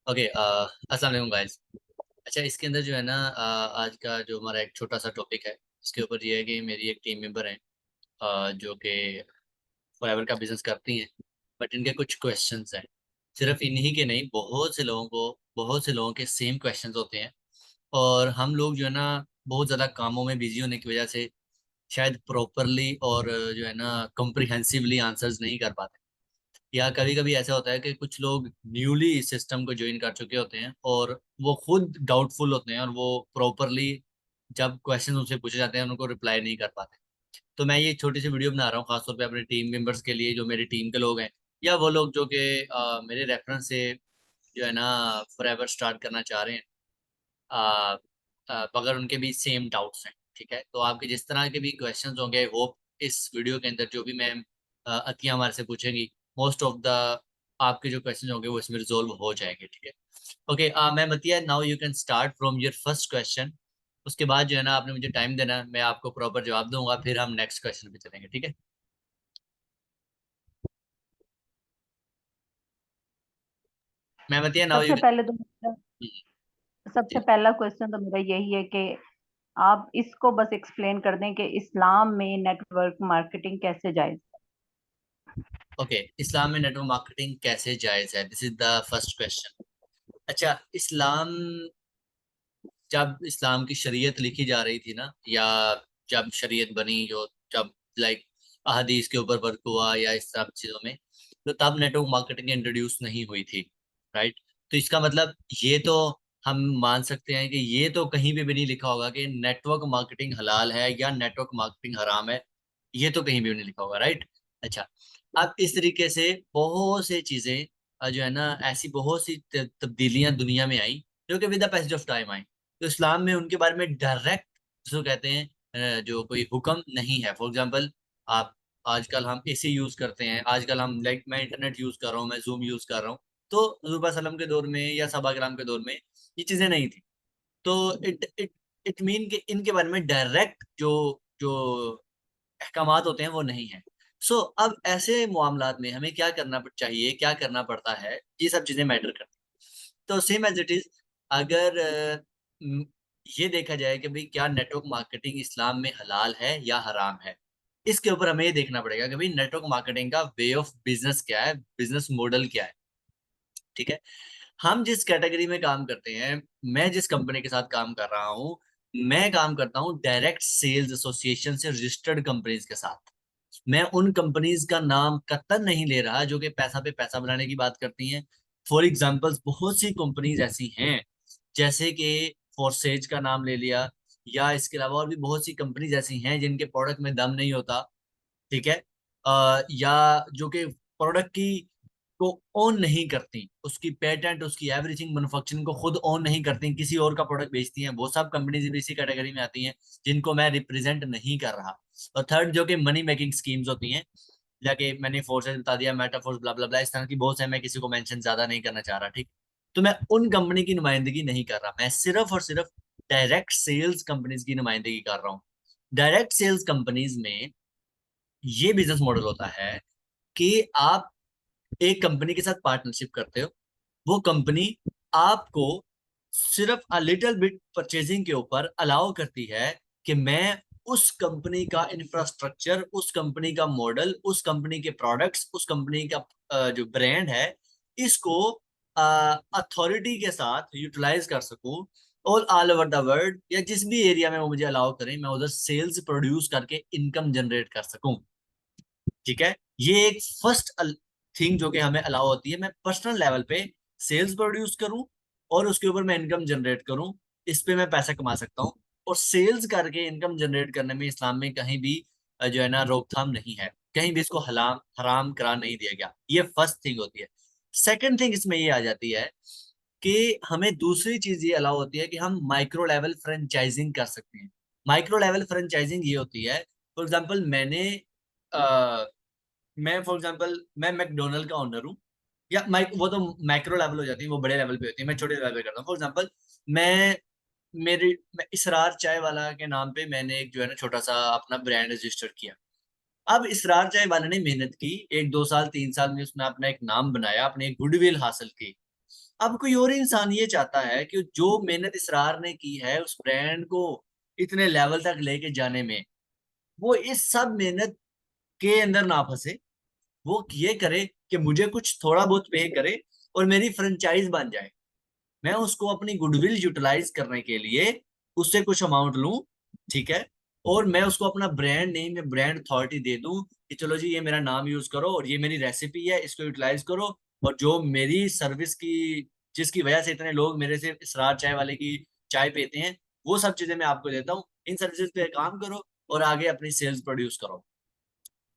Okay, अस्सलाम वालेकुम guys. अच्छा, इसके अंदर जो है ना, आज का जो हमारा एक छोटा सा टॉपिक है, इसके ऊपर ये है कि मेरी एक टीम मेंबर है, जो कि फॉरएवर का बिजनेस करती हैं। बट इनके कुछ क्वेश्चंस हैं। सिर्फ इन्हीं के नहीं, बहुत से लोगों के सेम क्वेश्चंस होते हैं। और हम लोग जो है ना, बहुत ज़्यादा कामों में बिजी होने की वजह से शायद प्रॉपरली और जो है ना कॉम्प्रिहेंसिवली आंसर्स नहीं कर पाते। या कभी कभी ऐसा होता है कि कुछ लोग न्यूली इस सिस्टम को ज्वाइन कर चुके होते हैं और वो खुद डाउटफुल होते हैं, और वो प्रॉपरली जब क्वेश्चन उनसे पूछे जाते हैं उनको रिप्लाई नहीं कर पाते। तो मैं ये छोटी सी वीडियो बना रहा हूँ खासतौर पे अपने टीम मेंबर्स के लिए, जो मेरी टीम के लोग हैं, या वो लोग जो कि मेरे रेफरेंस से जो है ना फॉरएवर स्टार्ट करना चाह रहे हैं। अ, अगर उनके भी सेम डाउट्स हैं, ठीक है, तो आपके जिस तरह के भी क्वेश्चंस होंगे, होप इस वीडियो के अंदर जो भी मैम अतिया हमारे से पूछेंगी, मोस्ट ऑफ द आपके जो क्वेश्चन होंगे वो इसमें रिजोल्व हो जाएंगे, ठीक है। Okay, ma'am Atiya, now you can start from your first question. उसके बाद जो है ना आपने मुझे टाइम देना है, मैं आपको प्रॉपर जवाब दूंगा, फिर हम नेक्स्ट क्वेश्चन पे चलेंगे, ठीक है। मैम अतिया, नाउ यू सबसे पहले तो मेरा सबसे कैन। पहला क्वेश्चन तो मेरा यही है कि आप इसको बस एक्सप्लेन कर दें कि इस्लाम में नेटवर्क मार्केटिंग कैसे जायज ओके, इस्लाम में नेटवर्क मार्केटिंग कैसे जायज है, this is the first question. अच्छा, इस्लाम, जब इस्लाम की शरीयत लिखी जा रही थी ना, या जब शरीयत बनी, जो जब लाइक अहदीस के ऊपर वर्क हुआ या इस सब चीज़ों में, तो तब नेटवर्क मार्केटिंग इंट्रोड्यूस नहीं हुई थी, राइट। तो इसका मतलब ये तो हम मान सकते हैं कि ये तो कहीं भी नहीं लिखा होगा कि नेटवर्क मार्केटिंग हलाल है या नेटवर्क मार्केटिंग हराम है। ये तो कहीं भी नहीं लिखा होगा, राइट। अच्छा, अब इस तरीके से बहुत सी चीज़ें जो है ना, ऐसी बहुत सी तब्दीलियां दुनिया में आई, जो कि with the passage of time I. तो इस्लाम में उनके बारे में डायरेक्ट जो कहते हैं, जो कोई हुक्म नहीं है। फॉर एग्जांपल, आप आजकल हम एसी यूज करते हैं, आजकल हम लाइक मैं इंटरनेट यूज कर रहा हूँ, मैं जूम यूज कर रहा हूँ। तो हजूर सल्लम के दौर में या सहाबा किराम के दौर में ये चीजें नहीं थी। तो इट इट इट मीन कि इनके बारे में डायरेक्ट जो जो अहकामात होते हैं वो नहीं है। सो अब ऐसे मामलात में हमें क्या करना चाहिए, क्या करना पड़ता है, ये सब चीजें मैटर करती हैं। तो सेम एज इट इज, अगर म, ये देखा जाए कि भाई क्या नेटवर्क मार्केटिंग इस्लाम में हलाल है या हराम है, इसके ऊपर हमें ये देखना पड़ेगा कि भाई नेटवर्क मार्केटिंग का वे ऑफ बिजनेस क्या है, बिजनेस मॉडल क्या है, ठीक है। हम जिस कैटेगरी में काम करते हैं, मैं जिस कंपनी के साथ काम कर रहा हूँ, मैं काम करता हूँ डायरेक्ट सेल्स एसोसिएशन से रजिस्टर्ड कंपनीज के साथ। मैं उन कंपनीज का नाम कतई नहीं ले रहा जो कि पैसा पे पैसा बनाने की बात करती हैं। फॉर एग्जांपल्स, बहुत सी कंपनीज ऐसी हैं, जैसे कि फॉरसेज का नाम ले लिया, या इसके अलावा और भी बहुत सी कंपनीज ऐसी हैं जिनके प्रोडक्ट में दम नहीं होता, ठीक है। या जो कि प्रोडक्ट की को ओन नहीं करती, उसकी पेटेंट, उसकी एवरीथिंग मैन्युफैक्चरिंग को खुद ओन नहीं करती, किसी और का प्रोडक्ट बेचती हैं, वो सब कंपनीज भी इसी कैटेगरी में आती हैं, जिनको मैं रिप्रेजेंट नहीं कर रहा। और थर्ड, जो कि मनी मेकिंग स्कीम्स होती हैं, जाके मैंने फोर्सेस बता दिया, मेटाफोर्स, ब्ला ब्ला ब्ला, इस तरह की बहुत है, मैं किसी को मेंशन ज्यादा नहीं करना चाह रहा, ठीक। तो मैं उन कंपनी की नुमाइंदगी नहीं कर रहा, मैं सिर्फ और सिर्फ डायरेक्ट सेल्स कंपनीज की नुमाइंदगी कर रहा हूँ। डायरेक्ट सेल्स कंपनीज में ये बिजनेस मॉडल होता है कि आप एक कंपनी के साथ पार्टनरशिप करते हो, वो कंपनी आपको सिर्फ अ लिटिल बिट परचेजिंग के ऊपर अलाउ करती है कि मैं उस कंपनी का इंफ्रास्ट्रक्चर, उस कंपनी का मॉडल, उस कंपनी के प्रोडक्ट्स, उस कंपनी का जो ब्रांड है, इसको अथॉरिटी के साथ यूटिलाइज कर सकूं, ऑल ओवर द वर्ल्ड, या जिस भी एरिया में वो मुझे अलाउ करें, मैं उधर सेल्स प्रोड्यूस करके इनकम जनरेट कर सकूं, ठीक है। ये एक फर्स्ट थिंग जो कि हमें अलाउ होती है, मैं पर्सनल लेवल पे सेल्स प्रोड्यूस करूं और उसके ऊपर मैं इनकम जनरेट करूं, इस पे मैं पैसा कमा सकता हूं। और सेल्स करके इनकम जनरेट करने में इस्लाम में कहीं भी जो है ना रोकथाम नहीं है, कहीं भी इसको हलाम हराम करार नहीं दिया गया। ये फर्स्ट थिंग होती है। सेकंड थिंग इसमें ये आ जाती है कि हमें दूसरी चीज ये अलाउ होती है कि हम माइक्रो लेवल फ्रेंचाइजिंग कर सकते हैं। माइक्रो लेवल फ्रेंचाइजिंग ये होती है, फॉर एग्जाम्पल मैं मैकडोनल्ड का ओनर हूँ, या माइक वो तो माइक्रो लेवल हो जाती है, वो बड़े लेवल पे होती है, मैं छोटे लेवल पे करता हूँ। फॉर एग्जाम्पल, मैं मैं इसरार चाय वाला के नाम पे मैंने एक जो है ना छोटा सा अपना ब्रांड रजिस्टर किया। अब इसरार चाय वाले ने मेहनत की, 1 2 साल 3 साल में उसने अपना एक नाम बनाया, अपनी एक गुडविल हासिल की। अब कोई और इंसान ये चाहता है कि जो मेहनत इसरार ने की है उस ब्रांड को इतने लेवल तक लेके जाने में, वो इस सब मेहनत के अंदर ना फंसे। वो ये करे कि मुझे कुछ थोड़ा बहुत पे करे और मेरी फ्रेंचाइज बन जाए, मैं उसको अपनी गुडविल यूटिलाइज करने के लिए उससे कुछ अमाउंट लूं, ठीक है, और मैं उसको अपना ब्रांड नेम या ब्रांड अथॉरिटी दे दूं कि चलो जी ये मेरा नाम यूज करो और ये मेरी रेसिपी है, इसको यूटिलाइज करो, और जो मेरी सर्विस की, जिसकी वजह से इतने लोग मेरे से इसरार चाय वाले की चाय पीते हैं, वो सब चीजें मैं आपको देता हूँ, इन सर्विसेज पे काम करो और आगे अपनी सेल्स प्रोड्यूस करो,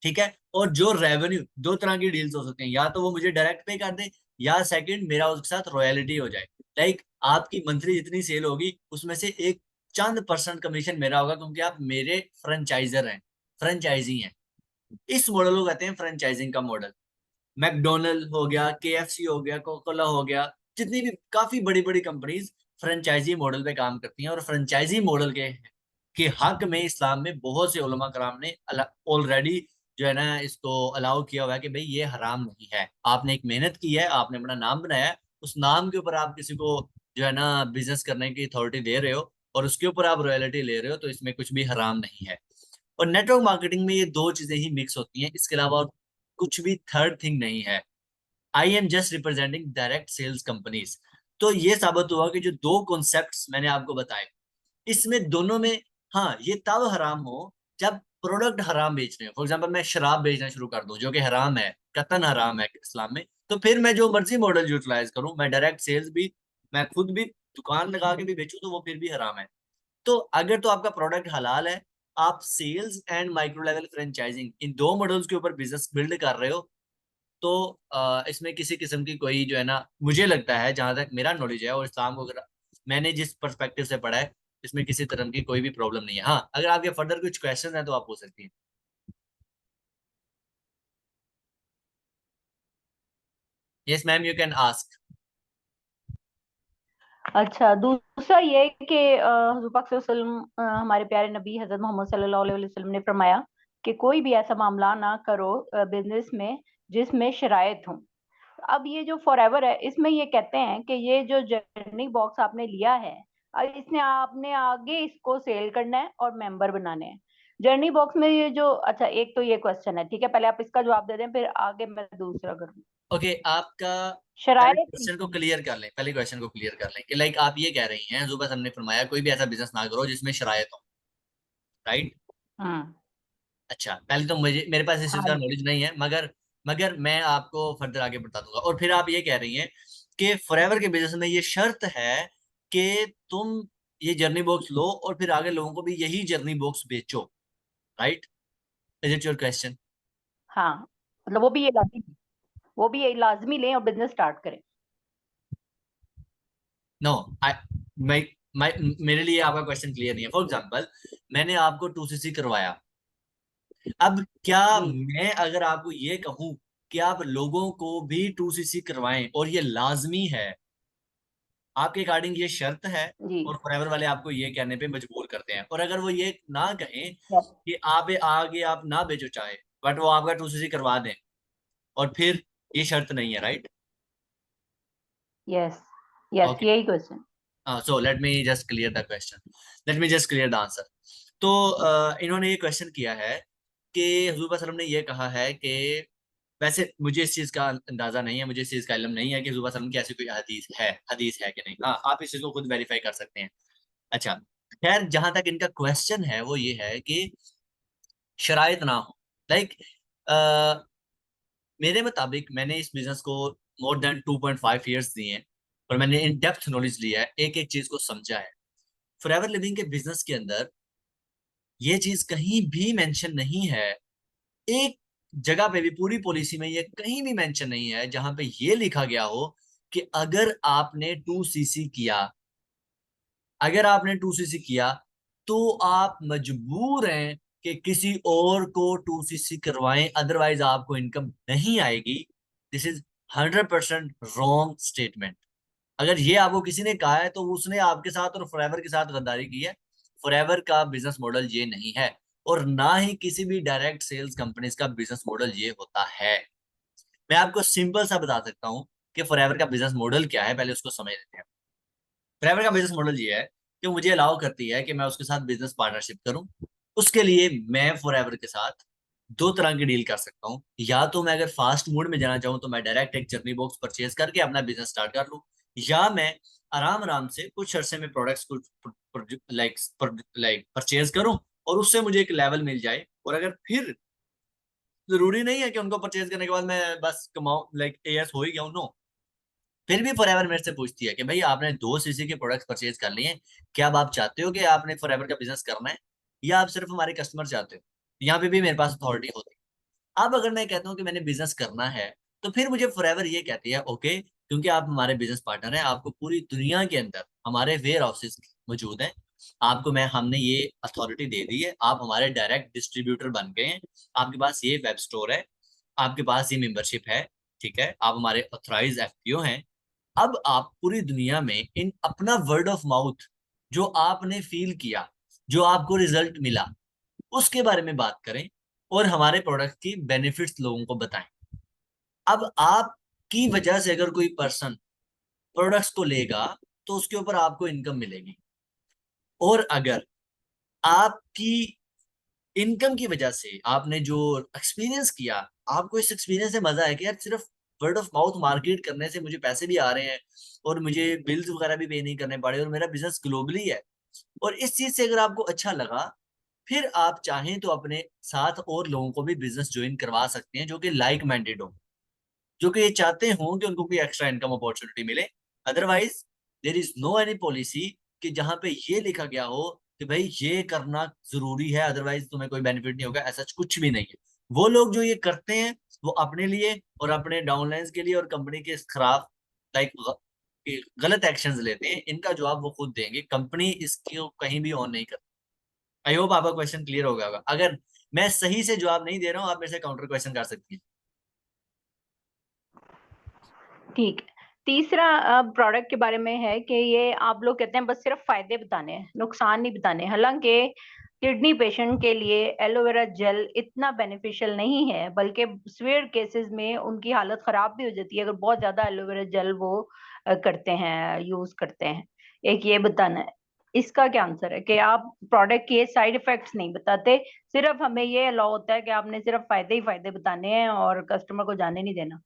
ठीक है। और जो रेवेन्यू, दो तरह की डील्स हो सकते हैं, या तो वो मुझे डायरेक्ट पे कर दे, या सेकंड मेरा उसके साथ रॉयल्टी हो जाए। लाइक आपकी मंथली जितनी सेल होगी उसमें से एक चंद परसेंट कमीशन मेरा होगा, क्योंकि आप मेरे फ्रेंचाइजर हैं, फ्रेंचाइजी हैं। इस मॉडल को कहते हैं फ्रेंचाइजिंग का मॉडल। मैकडोनल्ड हो गया, केएफसी हो गया, कोकोला हो गया, जितनी भी काफी बड़ी बड़ी कंपनीज फ्रेंचाइजी मॉडल पे काम करती हैं, और फ्रेंचाइजी मॉडल के हक में इस्लाम में बहुत से उलमा कराम ने ऑलरेडी जो है ना इसको अलाउ किया हुआ है कि भाई ये हराम नहीं है। आपने एक मेहनत की है, आपने अपना नाम बनाया है, उस नाम के ऊपर आप किसी को जो है ना बिजनेस करने की अथॉरिटी दे रहे हो और उसके ऊपर आप रॉयल्टी ले रहे हो, तो इसमें कुछ भी हराम नहीं है। और नेटवर्क मार्केटिंग में ये दो चीजें ही मिक्स होती हैं, इसके अलावा और कुछ भी थर्ड थिंग नहीं है। I am just representing direct sales companies. तो ये साबित हुआ कि जो दो कॉन्सेप्ट्स मैंने आपको बताए, इसमें दोनों में, हाँ ये तब हराम हो जब प्रोडक्ट हराम बेच रहे हो। फॉर एग्जाम्पल मैं शराब बेचना शुरू कर दूं जो कि हराम है, कतन हराम है इस्लाम में, तो फिर मैं जो मर्जी मॉडल यूटिलाइज करूं, मैं डायरेक्ट सेल्स भी, मैं खुद भी दुकान लगा के भी बेचूं, तो वो फिर भी हराम है। तो अगर तो आपका प्रोडक्ट हलाल है, आप sales and micro level franchising इन दो मॉडल्स के ऊपर बिजनेस बिल्ड कर रहे हो, तो इसमें किसी किस्म की कोई जो है ना, मुझे लगता है जहां तक मेरा नॉलेज है और इस्लाम को अगर मैंने जिस पर्सपेक्टिव से पढ़ा है, इसमें किसी तरह की कोई भी प्रॉब्लम नहीं है। हाँ, अगर आपके फर्दर कुछ क्वेश्चन है तो आप पूछ सकती हैं। Yes ma'am, you can ask. अच्छा, दूसरा ये कि हुजूर पाक सल्लल्लाहु अलैहि वसल्लम, हमारे प्यारे नबी हजरत मोहम्मद सल्लल्लाहु अलैहि वसल्लम ने फरमाया कि कोई भी ऐसा मामला ना करो बिजनेस में जिसमें शराइत हो। अब ये जो फॉरएवर है, इसमें ये कहते हैं कि ये जो जर्नी बॉक्स आपने लिया है, इसने आपने आगे इसको सेल करना है और मेंबर बनाने हैं। जर्नी बॉक्स में ये जो, अच्छा एक तो ये क्वेश्चन है, ठीक है, पहले आप इसका जवाब दे दें, फिर आगे मैं दूसरा करूँ। ओके, आपका पहले शराइत। क्वेश्चन को क्लियर कर लें, पहले क्वेश्चन को क्लियर कर लें कि लाइक आप ये कह रही हैं, जुबा हमने फरमाया कोई भी ऐसा बिजनेस ना करो जिसमें शरायत हो, राइट? हम्म। अच्छा, पहले तो मुझे, मेरे पास इस चीज हाँ का जी। नॉलेज नहीं है, मगर मगर मैं आपको फर्दर आगे बता दूंगा। और फिर आप ये कह रही हैं कि फॉरएवर के बिजनेस में ये शर्त है कि तुम ये जर्नी बॉक्स लो और फिर आगे लोगों को भी यही जर्नी बॉक्स बेचो, right? Is it your question? हाँ, मतलब वो भी ये लाजमी लें और बिजनेस स्टार्ट करें। नो, आई मैं मेरे लिए आपका क्वेश्चन क्लियर नहीं है। फॉर एग्जांपल, मैंने आपको 2cc करवाया, अब क्या जी। मैं अगर आपको ये कहूं कि आप लोगों को भी 2cc करवाएं और ये लाजमी है, आपके अकॉर्डिंग ये शर्त है, जी। और फॉरएवर वाले आपको ये कहने पे मजबूर करते हैं। और अगर वो ये ना कहें यस। कि आप आगे आप ना बेचो चाहे, बट वो आपका 2cc करवा दें, और फिर ये शर्त नहीं है, राइट? यस। यस, ओके, यही question. So let me just clear the question, let me just clear the answer. तो इन्होंने ये क्वेश्चन किया है कि हुजूर पाक सल्लल्लाहु अलैहि वसल्लम ने ये कहा है कि, वैसे मुझे इस चीज का अंदाजा नहीं है, मुझे इस चीज का इल्म नहीं है कि हुजूर पाक सल्लल्लाहु अलैहि वसल्लम की ऐसी कोई हदीस है कि नहीं। हाँ, आप इस चीज को खुद वेरीफाई कर सकते हैं। अच्छा, खैर जहां तक इनका क्वेश्चन है वो ये है कि शराइत ना हो, लाइक मेरे मुताबिक मैंने इस बिजनेस को मोर देन 2.5 ईयर्स दिए हैं, और मैंने इन डेप्थ नॉलेज लिया है, एक एक चीज को समझा है। फॉरएवर लिविंग के बिजनेस के अंदर ये चीज कहीं भी मेंशन नहीं है, एक जगह पे भी पूरी पॉलिसी में ये कहीं भी मेंशन नहीं है जहां पे ये लिखा गया हो कि अगर आपने 2cc किया, अगर आपने 2cc किया तो आप मजबूर हैं कि किसी और को 2cc करवाएं, अदरवाइज आपको इनकम नहीं आएगी। This is 100% wrong statement. अगर ये आपको किसी ने कहा है तो उसने आपके साथ और फॉरएवर के साथ गद्दारी की है। फॉरएवर का बिजनेस मॉडल ये नहीं है, और ना ही किसी भी डायरेक्ट सेल्स कंपनीज का बिजनेस मॉडल ये होता है। मैं आपको सिंपल सा बता सकता हूँ, कि फॉरएवर का बिजनेस मॉडल क्या है, पहले उसको समझ लेते हैं। फॉरएवर का बिजनेस मॉडल ये है कि मुझे अलाउ करती है कि मैं उसके साथ बिजनेस पार्टनरशिप करूं। उसके लिए मैं फॉरएवर के साथ दो तरह की डील कर सकता हूँ। या तो मैं अगर फास्ट मोड में जाना चाहूँ तो मैं डायरेक्ट एक जर्नी बॉक्स परचेज करके अपना बिजनेस स्टार्ट कर लूँ, या मैं आराम आराम से कुछ अरसे में प्रोडक्ट्स को लाइक लाइक परचेज करूँ और उससे मुझे एक लेवल मिल जाए। और अगर फिर जरूरी नहीं है कि उनको परचेज करने के बाद मैं बस कमाऊं, लाइक एएस हो ही गया हूं, नो। फिर भी फॉरएवर मेरे से पूछती है कि भाई आपने 2 सीसी के प्रोडक्ट्स परचेज कर लिए हैं, क्या अब आप चाहते हो कि आपने फॉरएवर का बिजनेस करना है, या आप सिर्फ हमारे कस्टमर चाहते हो? यहाँ पे भी मेरे पास अथॉरिटी होती है। अब अगर मैं कहता हूँ कि मैंने बिजनेस करना है, तो फिर मुझे फॉरएवर ये कहती है ओके, क्योंकि आप हमारे बिजनेस पार्टनर हैं, आपको पूरी दुनिया के अंदर हमारे वेयर हाउसेस मौजूद हैं, आपको मैं हमने ये अथॉरिटी दे दी है, आप हमारे डायरेक्ट डिस्ट्रीब्यूटर बन गए हैं, आपके पास ये वेब स्टोर है, आपके पास ये मेंबरशिप है, ठीक है, आप हमारे ऑथराइज एफपीओ हैं। अब आप पूरी दुनिया में इन अपना वर्ड ऑफ माउथ, जो आपने फील किया, जो आपको रिजल्ट मिला, उसके बारे में बात करें और हमारे प्रोडक्ट की बेनिफिट्स लोगों को बताएं। अब आपकी वजह से अगर कोई पर्सन प्रोडक्ट्स को लेगा तो उसके ऊपर आपको इनकम मिलेगी। और अगर आपकी इनकम की वजह से आपने जो एक्सपीरियंस किया, आपको इस एक्सपीरियंस से मजा है कि यार सिर्फ वर्ड ऑफ माउथ मार्केट करने से मुझे पैसे भी आ रहे हैं और मुझे बिल्स वगैरह भी पे नहीं करने पड़े और मेरा बिजनेस ग्लोबली है, और इस चीज से अगर आपको अच्छा लगा, फिर आप चाहें तो अपने साथ और लोगों को भी बिजनेस ज्वाइन करवा सकते हैं जो कि लाइक माइंडेड हो, जो कि ये चाहते हों कि उनको कोई एक्स्ट्रा इनकम अपॉर्चुनिटी मिले। Otherwise there is no any policy कि जहां पे ये लिखा गया हो कि भाई ये करना जरूरी है अदरवाइज तुम्हें कोई बेनिफिट नहीं होगा, ऐसा कुछ भी नहीं है। वो लोग जो ये करते हैं वो अपने लिए और अपने डाउनलाइंस के लिए और कंपनी के खिलाफ लाइक गलत एक्शंस लेते हैं, इनका जवाब वो खुद देंगे, कंपनी इसको कहीं भी ऑन नहीं करती। आई होप आपका क्वेश्चन क्लियर हो गया होगा। अगर मैं सही से जवाब नहीं दे रहा हूँ आप मेरे से काउंटर क्वेश्चन कर सकती हैं। ठीक है। तीसरा प्रोडक्ट के बारे में है कि ये आप लोग कहते हैं बस सिर्फ फायदे बताने हैं, नुकसान नहीं बताने। हालांकि किडनी पेशेंट के लिए एलोवेरा जेल इतना बेनिफिशियल नहीं है, बल्कि सीवियर केसेस में उनकी हालत खराब भी हो जाती है अगर बहुत ज्यादा एलोवेरा जेल वो करते हैं, यूज करते हैं। एक ये बताना है। इसका क्या आंसर है कि आप प्रोडक्ट के साइड इफेक्ट्स नहीं बताते, सिर्फ हमें ये अलाउ होता है कि आपने सिर्फ फायदे ही फायदे बताने हैं और कस्टमर को जाने नहीं देना।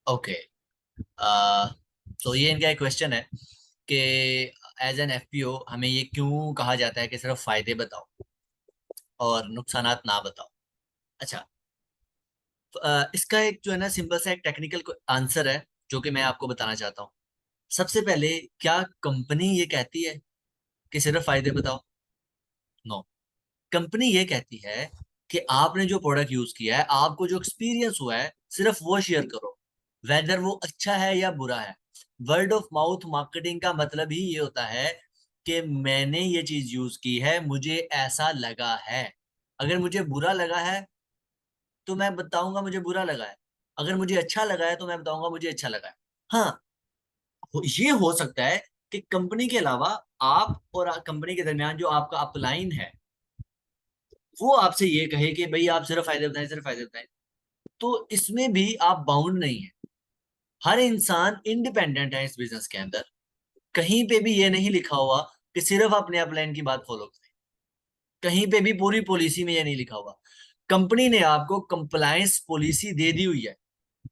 ओके, तो ये इनका एक क्वेश्चन है कि एज एन एफपीओ हमें ये क्यों कहा जाता है कि सिर्फ फायदे बताओ और नुकसानात ना बताओ। अच्छा, तो, इसका एक जो है ना सिंपल सा एक टेक्निकल आंसर है जो कि मैं आपको बताना चाहता हूँ। सबसे पहले, क्या कंपनी ये कहती है कि सिर्फ फायदे बताओ? नो। कंपनी ये कहती है कि आपने जो प्रोडक्ट यूज किया है, आपको जो एक्सपीरियंस हुआ है, सिर्फ वो शेयर करो, वेदर वो अच्छा है या बुरा है। वर्ड ऑफ माउथ मार्केटिंग का मतलब ही ये होता है कि मैंने ये चीज यूज की है, मुझे ऐसा लगा है। अगर मुझे बुरा लगा है तो मैं बताऊंगा मुझे बुरा लगा है, अगर मुझे अच्छा लगा है तो मैं बताऊंगा मुझे अच्छा लगा है। हाँ, ये हो सकता है कि कंपनी के अलावा आप और कंपनी के दरमियान जो आपका अपलाइन है वो आपसे ये कहे कि भाई आप सिर्फ फायदे बताएं, सिर्फ फायदे बताएं, तो इसमें भी आप बाउंड नहीं है। हर इंसान इंडिपेंडेंट है इस बिजनेस के अंदर। कहीं पे भी ये नहीं लिखा हुआ कि सिर्फ अपने अपलाइन की बात फॉलो करें, कहीं पे भी पूरी पॉलिसी में ये नहीं लिखा हुआ। कंपनी ने आपको कंप्लायंस पॉलिसी दे दी हुई है,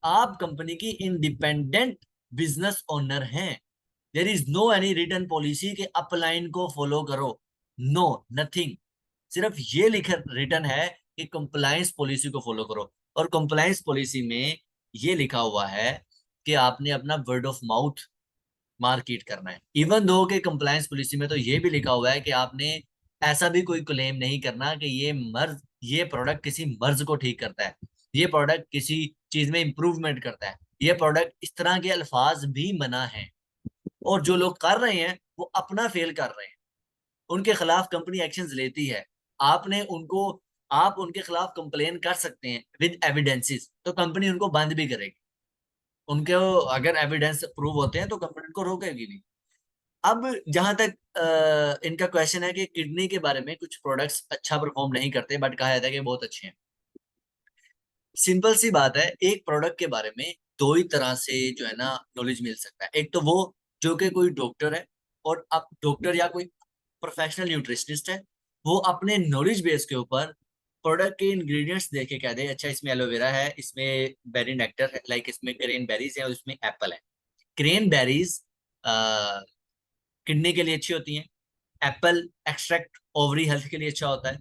आप कंपनी की इंडिपेंडेंट बिजनेस ओनर हैं। There is no any return policy के अपलाइन को फॉलो करो, नो, नथिंग। सिर्फ ये लिख रिटर्न है कि कंप्लायंस पॉलिसी को फॉलो करो, और कंप्लायंस पॉलिसी में ये लिखा हुआ है कि आपने अपना वर्ड ऑफ माउथ मार्केट करना है। इवन दो के कंप्लायंस पॉलिसी में तो ये भी लिखा हुआ है कि आपने ऐसा भी कोई क्लेम नहीं करना कि ये प्रोडक्ट किसी मर्ज को ठीक करता है, ये प्रोडक्ट किसी चीज में इंप्रूवमेंट करता है, ये प्रोडक्ट, इस तरह के अल्फाज भी मना है। और जो लोग कर रहे हैं वो अपना फेल कर रहे हैं, उनके खिलाफ कंपनी एक्शंस लेती है। आपने उनको आप उनके खिलाफ कंप्लेन कर सकते हैं विद एविडेंसेस, तो कंपनी उनको बंद भी करेगी। उनके अगर एविडेंस प्रूव होते हैं तो कंपनी उनको रोकेगी नहीं। अब जहां तक इनका क्वेश्चन है कि किडनी के बारे में कुछ प्रोडक्ट्स अच्छा परफॉर्म नहीं करते बट कहा जाता है कि बहुत अच्छे हैं। सिंपल सी बात है, एक प्रोडक्ट के बारे में दो ही तरह से जो है ना नॉलेज मिल सकता है। एक तो वो जो कि कोई डॉक्टर है, और अब डॉक्टर या कोई प्रोफेशनल न्यूट्रिशनिस्ट है, वो अपने नॉलेज बेस के ऊपर प्रोडक्ट के इंग्रेडिएंट्स देख के कह दे अच्छा इसमें एलोवेरा है, इसमें बेरी नेक्टर है, लाइक इसमें क्रेन बेरीज है और इसमें एप्पल है। क्रेन बेरीज किडनी के लिए अच्छी होती हैं, एप्पल एक्सट्रैक्ट ओवरी हेल्थ के लिए अच्छा होता है,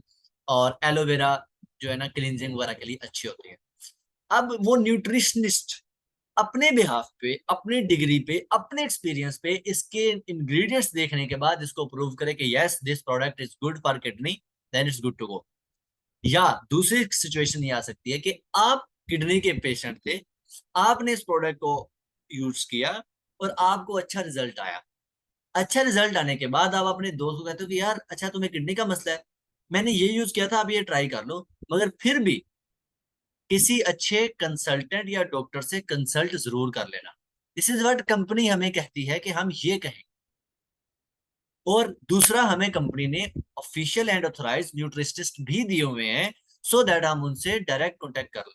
और एलोवेरा जो है ना क्लींजिंग वगैरह के लिए अच्छी होती है। अब वो न्यूट्रिशनिस्ट अपने बिहाफ पे, अपनी डिग्री पे, अपने एक्सपीरियंस पे इसके इंग्रेडिएंट्स देखने के बाद इसको प्रूव करे कि yes this product is good for kidney, then it's good to go. या दूसरी सिचुएशन ये आ सकती है कि आप किडनी के पेशेंट थे, आपने इस प्रोडक्ट को यूज किया और आपको अच्छा रिजल्ट आया। अच्छा रिजल्ट आने के बाद आप अपने दोस्त को कहते हो कि यार अच्छा तुम्हें किडनी का मसला है, मैंने ये यूज किया था, आप ये ट्राई कर लो। मगर फिर भी किसी अच्छे कंसल्टेंट या डॉक्टर से कंसल्ट जरूर कर लेना। दिस इज व्हाट कंपनी हमें कहती है कि हम ये कहें। और दूसरा, हमें कंपनी ने ऑफिशियल एंड ऑथराइज न्यूट्रिशनिस्ट भी दिए हुए हैं, सो दैट हम उनसे डायरेक्ट कॉन्टेक्ट कर लें।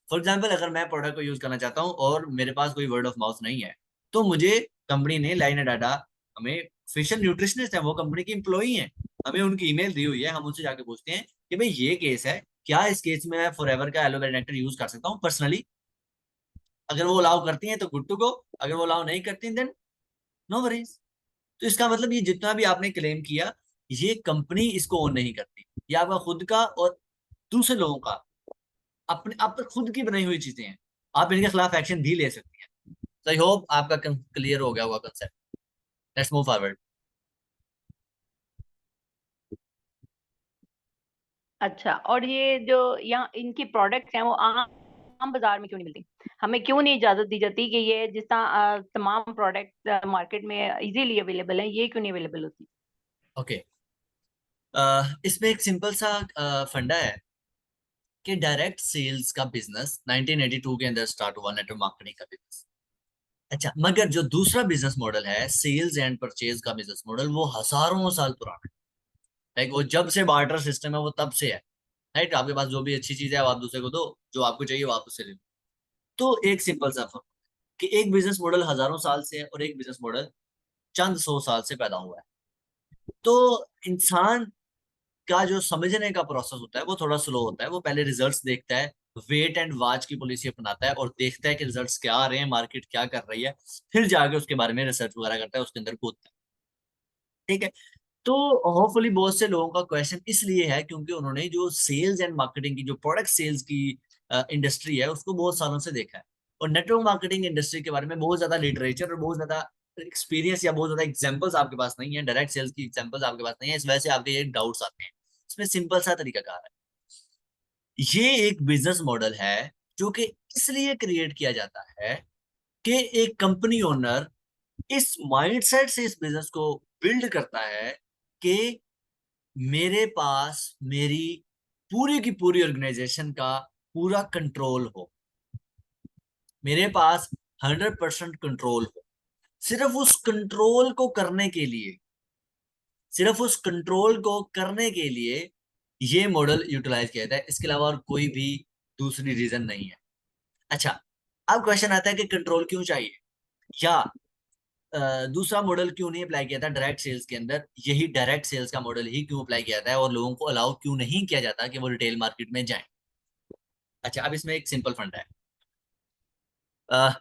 फॉर एग्जाम्पल, अगर मैं प्रोडक्ट को यूज करना चाहता हूँ और मेरे पास कोई वर्ड ऑफ माउथ नहीं है, तो मुझे कंपनी ने लाइन डाटा, हमें ऑफिशियल न्यूट्रिशनिस्ट है, वो कंपनी की एम्प्लॉई है, हमें उनकी ईमेल दी हुई है, हम उनसे जाके पूछते हैं कि भाई ये केस है, क्या इस केस में मैं फॉरएवर का एलोवेरा नेक्टर यूज कर सकता हूँ पर्सनली? अगर वो अलाउ करती हैं तो गुड टू गो, अगर वो अलाउ नहीं करती देन नो वरीज। तो इसका मतलब ये जितना भी आपने क्लेम किया, ये कंपनी इसको ओन नहीं करती, ये आपका खुद का और दूसरे लोगों का, अपने आप पर खुद की बनाई हुई चीजें हैं। आप इनके खिलाफ एक्शन भी ले सकती हैं। तो आई होप आपका क्लियर हो गया होगा कंसेप्ट। Let's move forward. अच्छा, और ये जो यहाँ इनकी प्रोडक्ट्स हैं वो आम आम बाजार में क्यों नहीं मिलती? हमें क्यों नहीं इजाजत दी जाती कि ये जिस तरह तमाम प्रोडक्ट मार्केट में इजीली अवेलेबल हैं, ये क्यों नहीं अवेलेबल होती? ओके, इसमें एक सिंपल सा फंडा है कि डायरेक्ट सेल्स का बिजनेस 1982 के अंदर स्टार्ट हुआ, नेटवर्क मार्केटिंग का बिजनेस। अच्छा, मगर जो दूसरा बिजनेस मॉडल है सेल्स एंड परचेज का बिजनेस मॉडल, वो हजारों साल पुराना है। लाइक वो जब से बार्टर सिस्टम है वो तब से है। राइट, आपके पास जो भी अच्छी चीज है वो आप दूसरे को दो, जो आपको चाहिए वो आप उससे ले लो। तो एक सिंपल सा फर्क कि एक बिजनेस मॉडल हजारों साल से है और एक बिजनेस मॉडल चंद सौ साल से पैदा हुआ है। तो इंसान का जो समझने का प्रोसेस होता है वो थोड़ा स्लो होता है। वो पहले रिजल्ट्स देखता है, वेट एंड वॉच की पॉलिसी अपनाता है और देखता है कि रिजल्ट्स क्या आ रहे हैं, मार्केट क्या कर रही है, फिर जाके उसके बारे में रिसर्च वगैरह करता है, उसके अंदर कूदता है। ठीक है। तो होपफुली बहुत से लोगों का क्वेश्चन इसलिए है क्योंकि उन्होंने जो सेल्स एंड मार्केटिंग की, जो प्रोडक्ट सेल्स की इंडस्ट्री है, उसको बहुत सालों से देखा है। और नेटवर्क मार्केटिंग इंडस्ट्री के बारे में बहुत ज्यादा लिटरेचर और बहुत ज्यादा एक्सपीरियंस या बहुत ज्यादा एग्जांपल्स आपके पास नहीं है, डायरेक्ट सेल्स की एग्जांपल्स आपके पास नहीं है, इस वजह से आपके ये डाउट्स आते हैं। इसमें सिंपल सा तरीका कार है। ये एक बिजनेस मॉडल है जो कि इसलिए क्रिएट किया जाता है कि एक कंपनी ओनर इस माइंडसेट से इस बिजनेस को बिल्ड करता है कि मेरे पास मेरी पूरी की पूरी ऑर्गेनाइजेशन का पूरा कंट्रोल हो, मेरे पास 100% कंट्रोल हो। सिर्फ उस कंट्रोल को करने के लिए, सिर्फ उस कंट्रोल को करने के लिए ये मॉडल यूटिलाइज किया जाता है, इसके अलावा और कोई भी दूसरी रीजन नहीं है। अच्छा, अब क्वेश्चन आता है कि कंट्रोल क्यों चाहिए, या दूसरा मॉडल क्यों नहीं अप्लाई किया था डायरेक्ट सेल्स के अंदर, यही डायरेक्ट सेल्स का मॉडल ही क्यों अप्लाई किया जाता है और लोगों को अलाउ क्यों नहीं किया जाता कि वो रिटेल मार्केट में जाएं। अच्छा, अब इसमें एक सिंपल फंडा है।